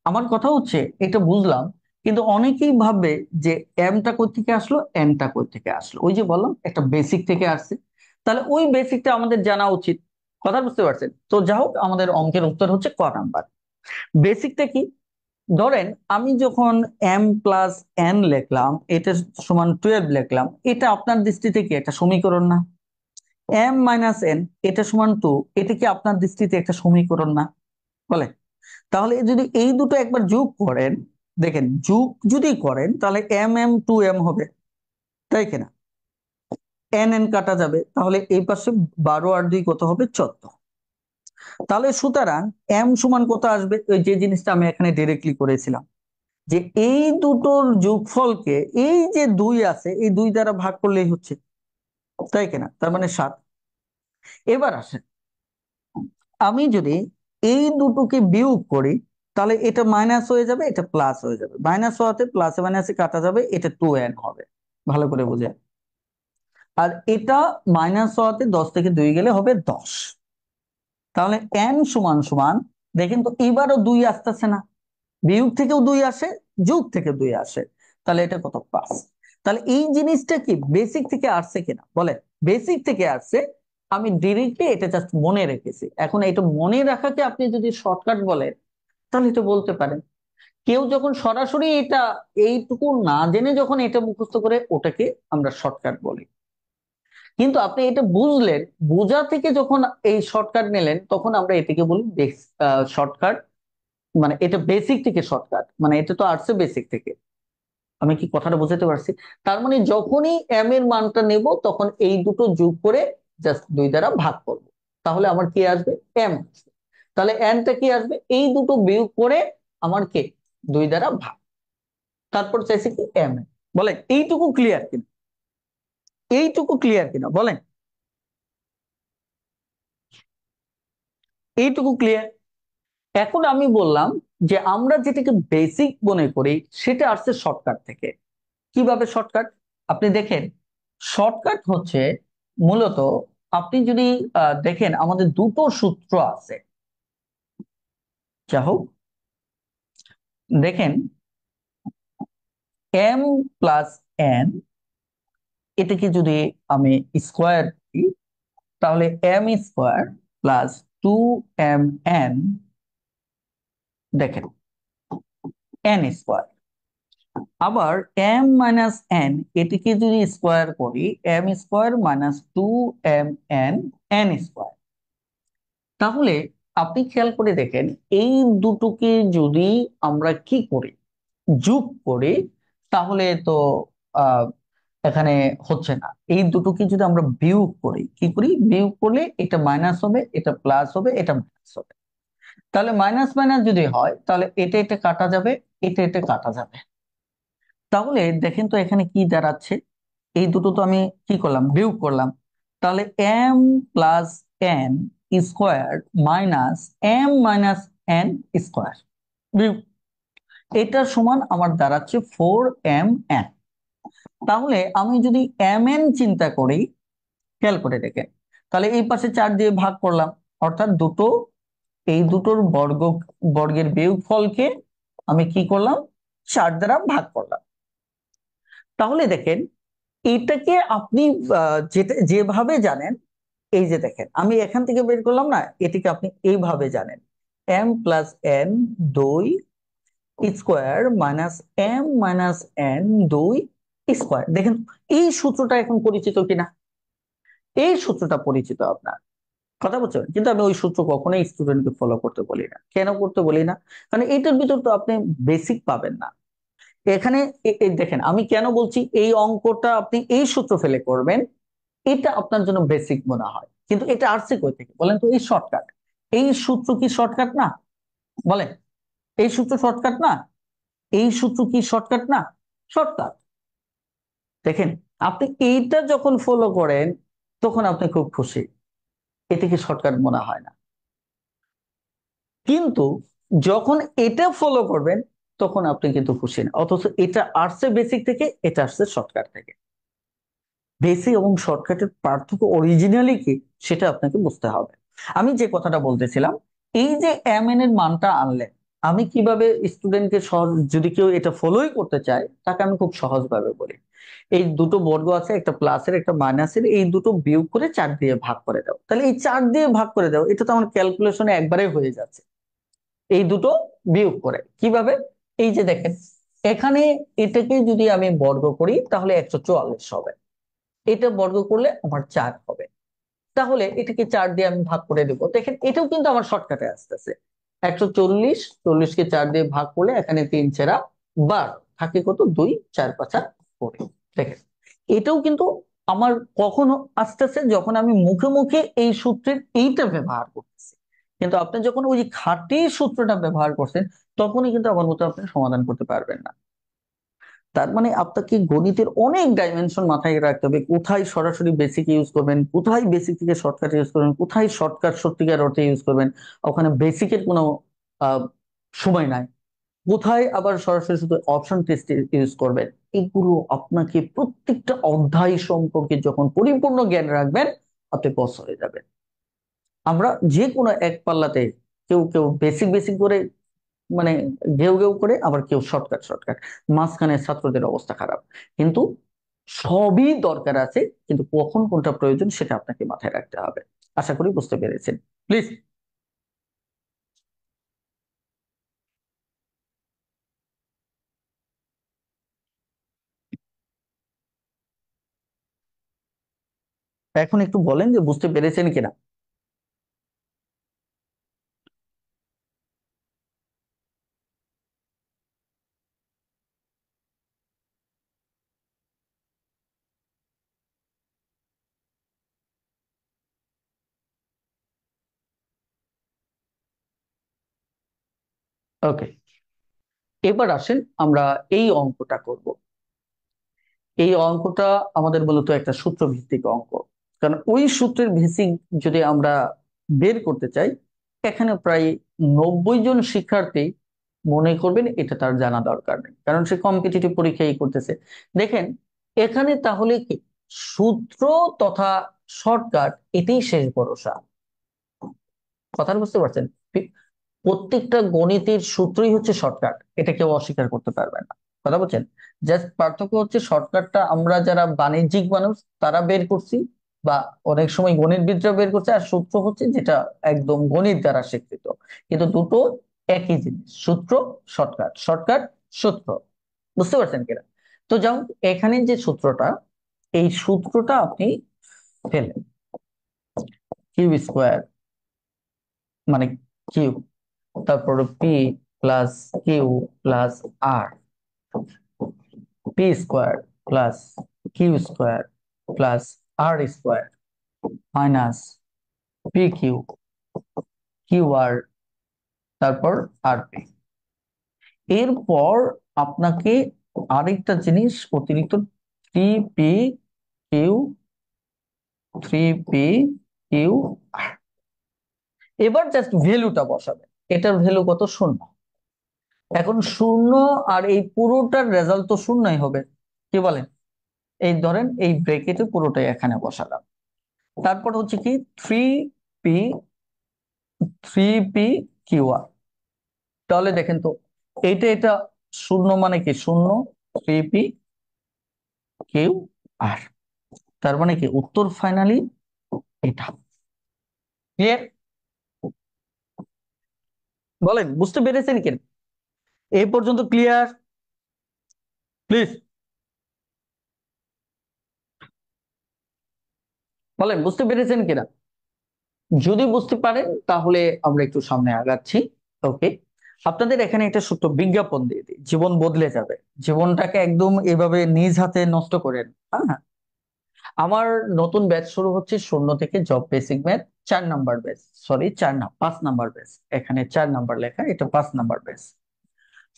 আমার কথা হচ্ছে এটা বুঝলাম, কিন্তু অনেকেই ভাববে যে এমটা কই থেকে আসলো, এনটা কই থেকে আসলো। ওই যে বললাম একটা বেসিক থেকে আসছে, তাহলে ওই বেসিকটা আমাদের জানা উচিত। কথা বুঝতে পারছেন তো? যা হোক, আমাদের অঙ্কের উত্তর হচ্ছে ক নাম্বার। বেসিকটা কি? ধরেন আমি যখন এম প্লাস এন লিখলাম, এটা সমান 12 লিখলাম, এটা আপনার দৃষ্টিতে কি একটা সমীকরণ না? এম মাইনাস এন এটা সমান 2, এটা কি আপনার দৃষ্টিতে একটা সমীকরণ না? বলে। তাহলে যদি এই দুটো একবার যোগ করেন, দেখেন যোগ যদি করেন তাহলে এম এম 2m হবে, তাই কিনা? এন এন কাটা যাবে, তাহলে এই পাশে 12 আর 2 কত হবে? 14। তাহলে সুতরাং এম সমান কত আসবে? ওই যে জিনিসটা আমি এখানে ডিরেক্টলি করেছিলাম, যে এই দুটোর যোগফলকে এই যে 2 আছে এই 2 দ্বারা ভাগ করলেই হচ্ছে, তাই কিনা? তার মানে 7। এবার আসেন, আমি যদি এই দুটোকে বিয়োগ করি, তাহলে এটা মাইনাস হয়ে যাবে, এটা প্লাস হয়ে যাবে, মাইনাস হওয়াতে প্লাসে মাইনাসে কাটা যাবে, এটা 2n হবে। ভালো করে বুঝে। আর এটা মাইনাস হওয়াতে 10 থেকে 2 গেলে হবে 10। তাহলে n সমান সমান, দেখেন তো এবারও 2 আসতেছে না, বিয়োগ থেকেও 2 আসে, যোগ থেকে 2 আসে, তাহলে এটা কত? 5। তাহলে এই জিনিসটা কি বেসিক থেকে আসছে কিনা বলে? বেসিক থেকে আসছে। আমি ডিরেক্টলি এটা জাস্ট মনে রেখেছি। এখন এটা মনে রাখাকে আপনি যদি শর্টকাট বলেন, তাহলে এটা বলতে পারেন। কেউ যখন সরাসরি এটা এইটুকু না জেনে যখন এটা মুখস্থ করে, ওটাকে আমরা শর্টকাট বলি। কিন্তু আপনি এটা বুঝলেন, বোঝা থেকে যখন এই শর্টকাট নিলেন, তখন আমরা এটাকে বলি শর্টকাট। মানে এটা বেসিক থেকে শর্টকাট, মানে এটা তো আসছে বেসিক থেকে। আমি কি কথাটা বোঝাতে পারছি? তার মানে যখনই এম এর মানটা নেব, তখন এই দুটো যোগ করে জাস্ট 2 দ্বারা ভাগ করব, তাহলে আমার কি আসবে? এম আসবে। তাহলে এনটা কি আসবে? এই দুটো বিয়োগ করে আমার কে? 2 দ্বারা ভাগ। তারপর চাইছে কি? M A. বলেন এইটুকু ক্লিয়ার কিনা? এইটুকু ক্লিয়ার কিনা বলেন? এইটুকু ক্লিয়ার? এখন আমি বললাম যে আমরা যেটাকে বেসিক মনে করি, সেটা আসছে শর্টকাট থেকে। কিভাবে শর্টকাট? আপনি দেখেন, শর্টকাট হচ্ছে মূলত, আপনি যদি দেখেন আমাদের দুটো সূত্র আছে। যা হোক, দেখেন এম প্লাস এন, এটাকে যদি আমি স্কোয়ার করি, তাহলে M square plus 2m n, দেখেন এন স্কোয়ার। আবার m মাইনাস n এটিকে যদি স্কোয়ার করি, m square minus 2mn n square, তাহলে আপনি খেয়াল করে দেখেন এই দুটোকে যদি আমরা কি করি, যোগ করি, তাহলে তো আহ এখানে হচ্ছে না। এই দুটোকে যদি আমরা বিয়োগ করি, কি করি, বিয়োগ করলে এটা মাইনাস হবে, এটা প্লাস হবে, এটা মাইনাস হবে। তাহলে মাইনাস মাইনাস যদি হয় তাহলে এটা এটা কাটা যাবে, এটা এটা কাটা যাবে। তাহলে দেখেন তো এখানে কি দাঁড়াচ্ছে, এই দুটো তো আমি কি করলাম, বিয়োগ করলাম। তাহলে m plus n square minus m minus n square, এটার সমান আমার দাঁড়াচ্ছে 4mn। তাহলে আমি যদি mn চিন্তা করি, খেয়াল করে দেখেন, তাহলে এই পাশে 4 দিয়ে ভাগ করলাম, অর্থাৎ দুটো, এই দুটোর বর্গের বিয়োগফলকে আমি কি করলাম, 4 দ্বারা ভাগ করলাম। তাহলে দেখেন এটাকে আপনি যেটা যেভাবে জানেন, এই যে দেখেন আমি এখান থেকে বের করলাম না, এটিকে আপনি এইভাবে জানেন, m plus n 2 square minus m minus n 2 square. দেখেন এই সূত্রটা এখন পরিচিত কিনা, এই সূত্রটা পরিচিত আপনার, কথা বলছেন, কিন্তু আমি ওই সূত্র কখনোই স্টুডেন্টকে ফলো করতে বলি না। কেন করতে বলি না, কারণ এইটার ভিতর তো আপনি বেসিক পাবেন না। এখানে দেখেন আমি কেন বলছি এই অঙ্কটা আপনি এই সূত্র ফেলে করবেন, এটা আপনার জন্য বেসিক মনে হয়, কিন্তু এটা আসছে কই থেকে বলেন তো, এই শর্টকাট, এই সূত্র কি শর্টকাট না, বলেন, এই সূত্র শর্টকাট না, এই সূত্র কি শর্টকাট না, শর্টকাট। দেখেন আপনি এইটা যখন ফলো করেন তখন আপনি খুব খুশি, এটিকে শর্টকাট মনে হয় না। কিন্তু যখন এটা ফলো করবেন তখন আপনি কিন্তু খুশি না, অথচ এটা আসছে বেসিক থেকে, এটা আসছে শর্টকাট থেকে। বেসিক এবং শর্টকাটের পার্থক্য অরিজিনালি কি সেটা আপনাকে বুঝতে হবে। আমি যে কথাটা বলতেছিলাম, এই যে mn এর মানটা আনলেন, আমি কিভাবে স্টুডেন্টকে সহজ, যদি কেউ এটা ফলোই করতে চায় তাকে আমি খুব সহজ ভাবে বলি, এই দুটো বর্গ আছে, একটা প্লাসের একটা মাইনাসের, এই দুটো বিয়োগ করে 4 দিয়ে ভাগ করে দাও। তাহলে এই 4 দিয়ে ভাগ করে দাও, এটা তো আমার ক্যালকুলেশনে একবারে হয়ে যাচ্ছে। এই দুটো বিয়োগ করে কিভাবে, এই যে দেখেন এখানে এটাকে যদি আমি বর্গ করি তাহলে 144 হবে, এটা বর্গ করলে আমার 4 হবে। তাহলে এটাকে 4 দিয়ে আমি ভাগ করে দেবো, দেখেন এটাও কিন্তু আমার শর্টকাটে আসতেছে। 140, 40কে 4 দিয়ে ভাগ করলে এখানে 3 ছেড়া 12 থাকে, কত, 2 4 5 4। দেখেন এটাও কিন্তু আমার কখনো আসতেছে যখন আমি মুখে মুখে এই সূত্রের এইটা ব্যবহার করতেছি, কিন্তু আপনি যখন ওই যে খাঁটি সূত্রটা ব্যবহার করছেন তখনই কিন্তু আমার মতো আপনি সমাধান করতে পারবেন না। তার মানে আপনাকে গণিতের অনেক ডাইমেনশন মাথায় রাখতে হবে, কোথায় সরাসরি বেসিক ইউজ করবেন, কোথায় বেসিক থেকে শর্টকাট ইউজ করবেন, কোথায় শর্টকাট সত্যিকার অর্থে ইউজ করবেন, ওখানে বেসিকের কোনো আহ, সময় নাই, কোথায় আবার সরাসরি শুধু অপশন টেস্ট ইউজ করবেন। এগুলো আপনাকে প্রত্যেকটা অধ্যায় সম্পর্কে যখন পরিপূর্ণ জ্ঞান রাখবেন আপনি বস হয়ে যাবেন। আমরা যে কোনো এক পাল্লাতে, কেউ কেউ বেসিক বেসিক করে মানে ঘেউ ঘেউ করে, আবার কেউ শর্টকাট শর্টকাট, মাঝখানে ছাত্রদের অবস্থা খারাপ। কিন্তু সবই দরকার আছে, কিন্তু কখন কোনটা প্রয়োজন সেটা আপনাকে মাথায় রাখতে হবে। আশা করি বুঝতে পেরেছেন। প্লিজ এখন একটু বলেন যে বুঝতে পেরেছেন কিনা। ওকে, এবার আসেন আমরা এই অঙ্কটা করব। এই অঙ্কটা আমাদের মূলত একটা সূত্র ভিত্তিক অঙ্ক, কারণ ওই সূত্রের বেসিক যদি আমরা বের করতে চাই, এখানে প্রায় 90 জন শিক্ষার্থী মনে করবেন এটা তার জানা দরকার নেই, কারণ সে কম্পিটিটিভ পরীক্ষাই করতেছে। দেখেন এখানে তাহলে কি সূত্র তথা শর্টকাট এটাই শেষ ভরসা, কথা বুঝতে পারছেন। প্রত্যেকটা গণিতের সূত্রই হচ্ছে শর্টকাট, এটা কেউ অস্বীকার করতে পারবে না, কথা বলছেন। জাস্ট পার্থক্য হচ্ছে শর্টকাটটা আমরা যারা বাণিজ্যিক মানুষ তারা বের করছি, বা অনেক সময় গণিতবিদরা বের করছে, আর সূত্র হচ্ছে যেটা একদম গণিত দ্বারা স্বীকৃত। কিন্তু দুটো একই জিনিস, সূত্র শর্টকাট, শর্টকাট সূত্র। বুঝতে পারছেন কিনা? তো যাও, এখানে যে সূত্রটা, এই সূত্রটা আপনি ফেলেন। কিউ স্কোয়ার মানে কিউ, তারপর P plus Q plus R, P square plus Q square plus R square minus P Q Q R, তারপর আর পি। এরপর আপনাকে আরেকটা জিনিস অতিরিক্ত, three P Q, three P Q R. এবার জাস্ট ভ্যালুটা বসাবে, এটার ভ্যালু কত? শূন্য। এখন শূন্য, আর এই পুরোটার রেজাল্ট তো শূন্যই হবে, কি বলেন? এই ধরেন এই ব্রেকেটে পুরোটাই এখানে বসালাম। তারপর হচ্ছে কি, three P, three P Q R. তাহলে দেখেন তো, এটা এটা শূন্য মানে কি? শূন্য, থ্রি পি কিউ আর। তার মানে কি উত্তর ফাইনালি এটা। ক্লিয়ার? বলেন বুঝতে পেরেছেন কি? এই পর্যন্ত ক্লিয়ার? প্লিজ বলেন বুঝতে পেরেছেন কিনা। যদি বুঝতে পারেন তাহলে আমরা একটু সামনে আগাচ্ছি। ওকে, আপনাদের এখানে একটা ছোট্ট বিজ্ঞাপন দিয়ে দিই, জীবন বদলে যাবে। জীবনটাকে একদম এভাবে নিজ হাতে নষ্ট করেন। হ্যাঁ, আমার নতুন ব্যাচ শুরু হচ্ছে শূন্য থেকে, job basic math 4 number batch. Sorry, 4 না, 5 নাম্বার ব্যাচ। এখানে 4 নাম্বার লেখা, এটা 5 নাম্বার ব্যাচ।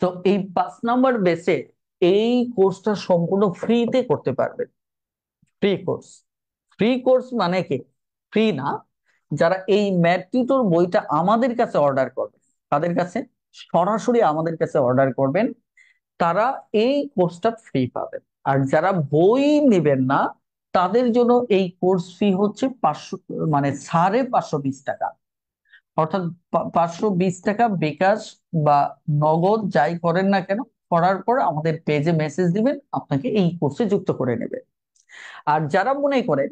তো এই 5 নাম্বার ব্যাচে এই কোর্সটা সম্পূর্ণ ফ্রিতে করতে পারবেন। Free course. ফ্রি কোর্স মানে কি? ফ্রি না, যারা এই ম্যাথ টিউটর বইটা আমাদের কাছে অর্ডার করবে, তাদের কাছে সরাসরি আমাদের কাছে অর্ডার করবেন, তারা এই কোর্সটা ফ্রি পাবেন। আর যারা বই নেবেন না, তাদের জন্য এই কোর্স ফি হচ্ছে 500, মানে 520 টাকা। অর্থাৎ 520 টাকা বিকাশ বা নগদ যাই করেন না কেন, করার পর আমাদের পেজে মেসেজ দিবেন, আপনাকে এই কোর্সে যুক্ত করে নেবে। আর যারা মনে করেন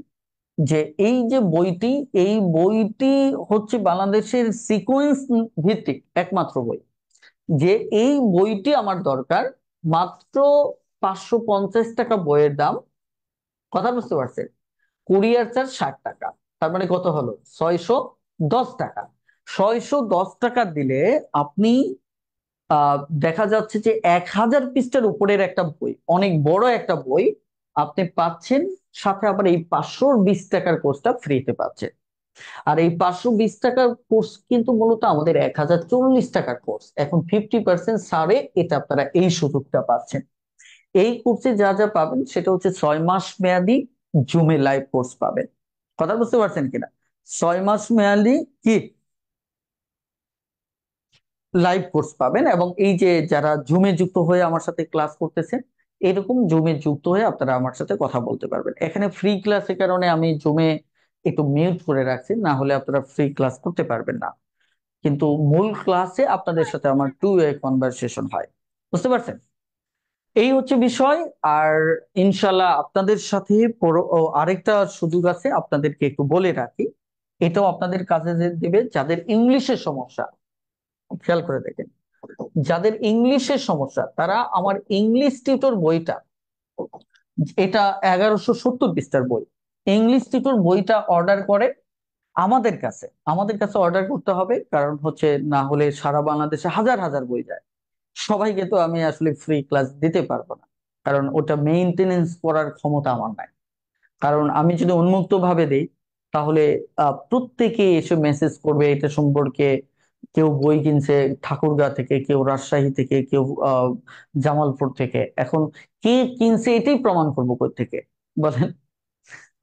যে এই যে বইটি, এই বইটি হচ্ছে বাংলাদেশের সিকোয়েন্স ভিত্তিক একমাত্র বই, যে এই বইটি আমার দরকার, মাত্র 550 টাকা বইয়ের দাম। কথা বুঝতে পারছেন? কুরিয়ার চার্জ 60 টাকা। তার মানে কত হলো? 610 টাকা। 610 টাকা দিলে আপনি দেখা যাচ্ছে যে 1000 পৃষ্ঠার উপরের একটা বই, অনেক বড় একটা বই আপনি পাচ্ছেন, সাথে আবার এই 520 টাকার কোর্সটা ফ্রিতে পাচ্ছেন। আর এই 520 টাকার কোর্স কিন্তু মূলত আমাদের 1040 টাকার কোর্স, এখন 50% ছাড়ে এটা আপনারা এই সুযোগটা পাচ্ছেন। এই কোর্সে যা যা পাবেন সেটা হচ্ছে 6 মাস মেয়াদি জুমে লাইভ কোর্স পাবেন। কথা বুঝতে পারছেন কিনা? 6 মাস মেয়াদি কি লাইভ কোর্স পাবেন, এবং এই যে যারা জুমে যুক্ত হয়ে আমার সাথে ক্লাস করতেছেন, এরকম জুমে যুক্ত হয়ে আপনারা আমার সাথে কথা বলতে পারবেন। এখানে ফ্রি ক্লাসের কারণে আমি জুমে একটু মিউট করে রাখছি, না হলে আপনারা ফ্রি ক্লাস করতে পারবেন না। কিন্তু মূল ক্লাসে আপনাদের সাথে আমার টু ওয়ে কনভারসেশন হয়। বুঝতে পারছেন? এই হচ্ছে বিষয়। আর ইনশাল্লাহ আপনাদের সাথে আরেকটা সুযোগ আছে, আপনাদেরকে একটু বলে রাখি, এটাও আপনাদের কাজে দেবে। যাদের ইংলিশের সমস্যা, খেয়াল করে দেখেন, যাদের ইংলিশের সমস্যা তারা আমার ইংলিশ টিউটর বইটা, এটা 1170 পৃষ্ঠার বই, ইংলিশ টিউটর বইটা অর্ডার করে আমাদের কাছে। আমাদের কাছে অর্ডার করতে হবে, কারণ হচ্ছে না হলে সারা বাংলাদেশে হাজার হাজার বই যায়, সবাইকে তো আমি আসলে ফ্রি ক্লাস দিতে পারবো না, কারণ ওটা মেইনটেনেন্স করার ক্ষমতা আমার নাই। কারণ আমি যদি উন্মুক্ত ভাবে দেই, তাহলে প্রত্যেকে এসে মেসেজ করবে এটা সম্পর্কে। কেউ বই কিনছে ঠাকুরগাঁ থেকে, কেউ রাজশাহী থেকে, কেউ জামালপুর থেকে। এখন কে কিনছে এটাই প্রমাণ করবো কোথা থেকে, বলেন?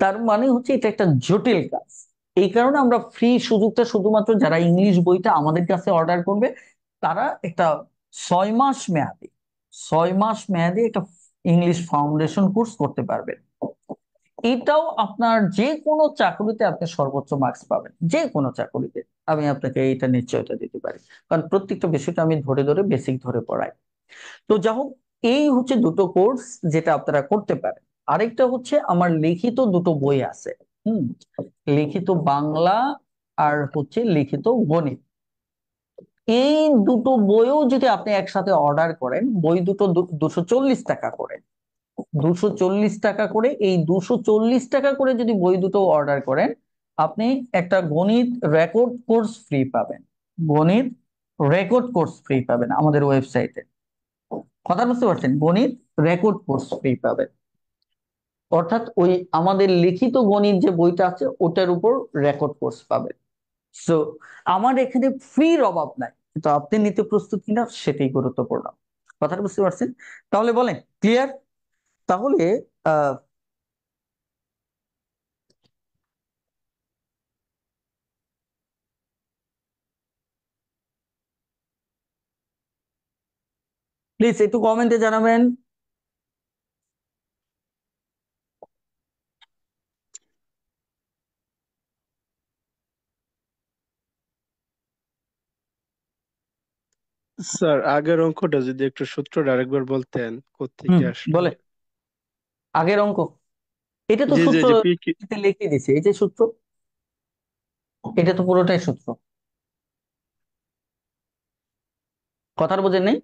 তার মানে হচ্ছে এটা একটা জটিল কাজ। এই কারণে আমরা ফ্রি সুযোগটা শুধুমাত্র যারা ইংলিশ বইটা আমাদের কাছে অর্ডার করবে, তারা একটা 6 মাস মেয়াদি, 6 মাস মেয়াদি একটা ইংলিশ ফাউন্ডেশন কোর্স করতে পারবেন। এটাও আপনার যে কোনো চাকরিতে আপনি সর্বোচ্চ মার্কস পাবেন, যে কোনো চাকরিতে। আমি আপনাকে এইটা নিশ্চয়তা দিতে পারি, কারণ প্রত্যেকটা বিষয়টা আমি ধরে ধরে বেসিক ধরে পড়াই। তো যা হোক, এই হচ্ছে দুটো কোর্স যেটা আপনারা করতে পারেন। আরেকটা হচ্ছে আমার লিখিত দুটো বই আছে। হুম, লিখিত বাংলা আর হচ্ছে লিখিত গণিত। এই দুটো বইও যদি আপনি একসাথে অর্ডার করেন, বই দুটো 240 টাকা করে, 240 টাকা করে, এই 240 টাকা করে যদি বই দুটো অর্ডার করেন, আপনি একটা গণিত রেকর্ড কোর্স ফ্রি পাবেন। গণিত রেকর্ড কোর্স ফ্রি পাবেন আমাদের ওয়েবসাইটে। কথা বুঝতে পারছেন? গণিত রেকর্ড কোর্স ফ্রি পাবেন, অর্থাৎ ওই আমাদের লিখিত গণিত যে বইটা আছে ওটার উপর রেকর্ড কোর্স পাবেন। সো আমার এখানে ফ্রির অভাব নাই, কিন্তু আপনি নিতে প্রস্তুত কিনা সেটাই গুরুত্বপূর্ণ। কথাটা বুঝতে পারছেন? তাহলে বলেন, ক্লিয়ার? তাহলে আহ প্লিজ একটু কমেন্টে জানাবেন। স্যার আগের অঙ্কটা যদি একটু সূত্রটা আরেকবার বলতেন কোত্থেকে আসলো। বলে আগের অঙ্ক, এটা তো জি জি সূত্র জি পি কি। লিখে দিছে, এই যে সূত্র, এটা তো পুরোটাই সূত্র। কথার বোঝেন নেই?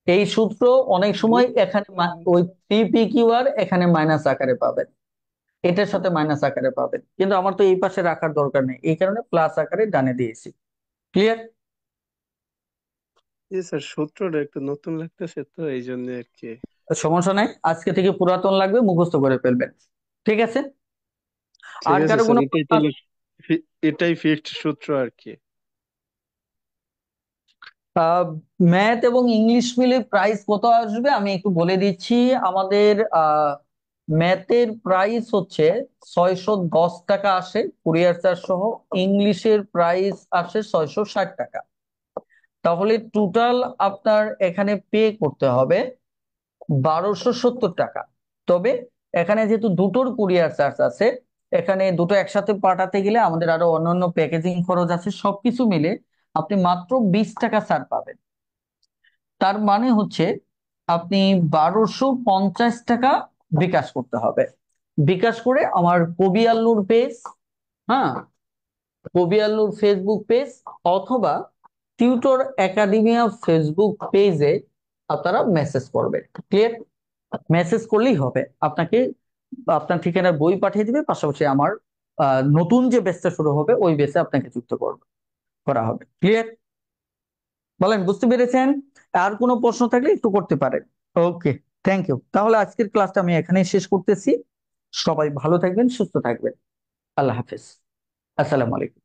এই সূত্র অনেক সময় এখানে ওই পিকিউ আর এখানে মাইনাস আকারে পাবেন, এটার সাথে মাইনাস আকারে পাবেন, কিন্তু আমার তো এই পাশে রাখার দরকার নেই, এই কারণে প্লাস আকারে ডানে দিয়েছি। ক্লিয়ার? জি স্যার সূত্রটা একটু নতুন লাগতেছে তো এই জন্য আর কি। সমস্যা নাই, আজকে থেকে পুরাতন লাগবে, মুখস্থ করে ফেলবেন। ঠিক আছে? ঠিক আর আছে কারো স্যার কোনো এটাই প্রশ্ন তাহলে আছে? এটাই ফিক্সড সূত্র আর কি। ম্যাথ এবং ইংলিশ মিলে প্রাইস কত আসবে আমি একটু বলে দিচ্ছি। আমাদের ম্যাথের প্রাইস হচ্ছে 610 টাকা আসে কুরিয়ার চার্জ সহ, ইংলিশের প্রাইস আসে 660 টাকা। তাহলে টোটাল আপনার এখানে পে করতে হবে 1270 টাকা। তবে এখানে যেহেতু দুটোর কুরিয়ার চার্জ আছে, এখানে দুটো একসাথে পাঠাতে গেলে আমাদের আরো অন্যান্য প্যাকেজিং খরচ আছে, সবকিছু মিলে আপনি মাত্র 20 টাকা ছাড় পাবেন। তার মানে হচ্ছে আপনি 1250 টাকা বিকাশ করতে হবে। বিকাশ করে আমার কবি আল্লুর পেজ, হ্যাঁ, কবি আল্লুর ফেসবুক পেজ অথবা টিউটর একাডেমিয়া ফেসবুক পেজে আপনারা মেসেজ করবেন। ক্লিয়ার? মেসেজ করলেই হবে, আপনাকে আপনার ঠিকানার বই পাঠিয়ে দিবে, পাশাপাশি আমার নতুন যে ব্যাচটা শুরু হবে ওই ব্যাচে আপনাকে যুক্ত করা হবে। ক্লিয়ার? বলেন, বুঝতে পেরেছেন? আর কোনো প্রশ্ন থাকলে একটু করতে পারেন। ওকে, থ্যাংক ইউ। তাহলে আজকের ক্লাসটা আমি এখানেই শেষ করতেছি। সবাই ভালো থাকবেন, সুস্থ থাকবেন। আল্লাহ হাফেজ। আসসালামু আলাইকুম।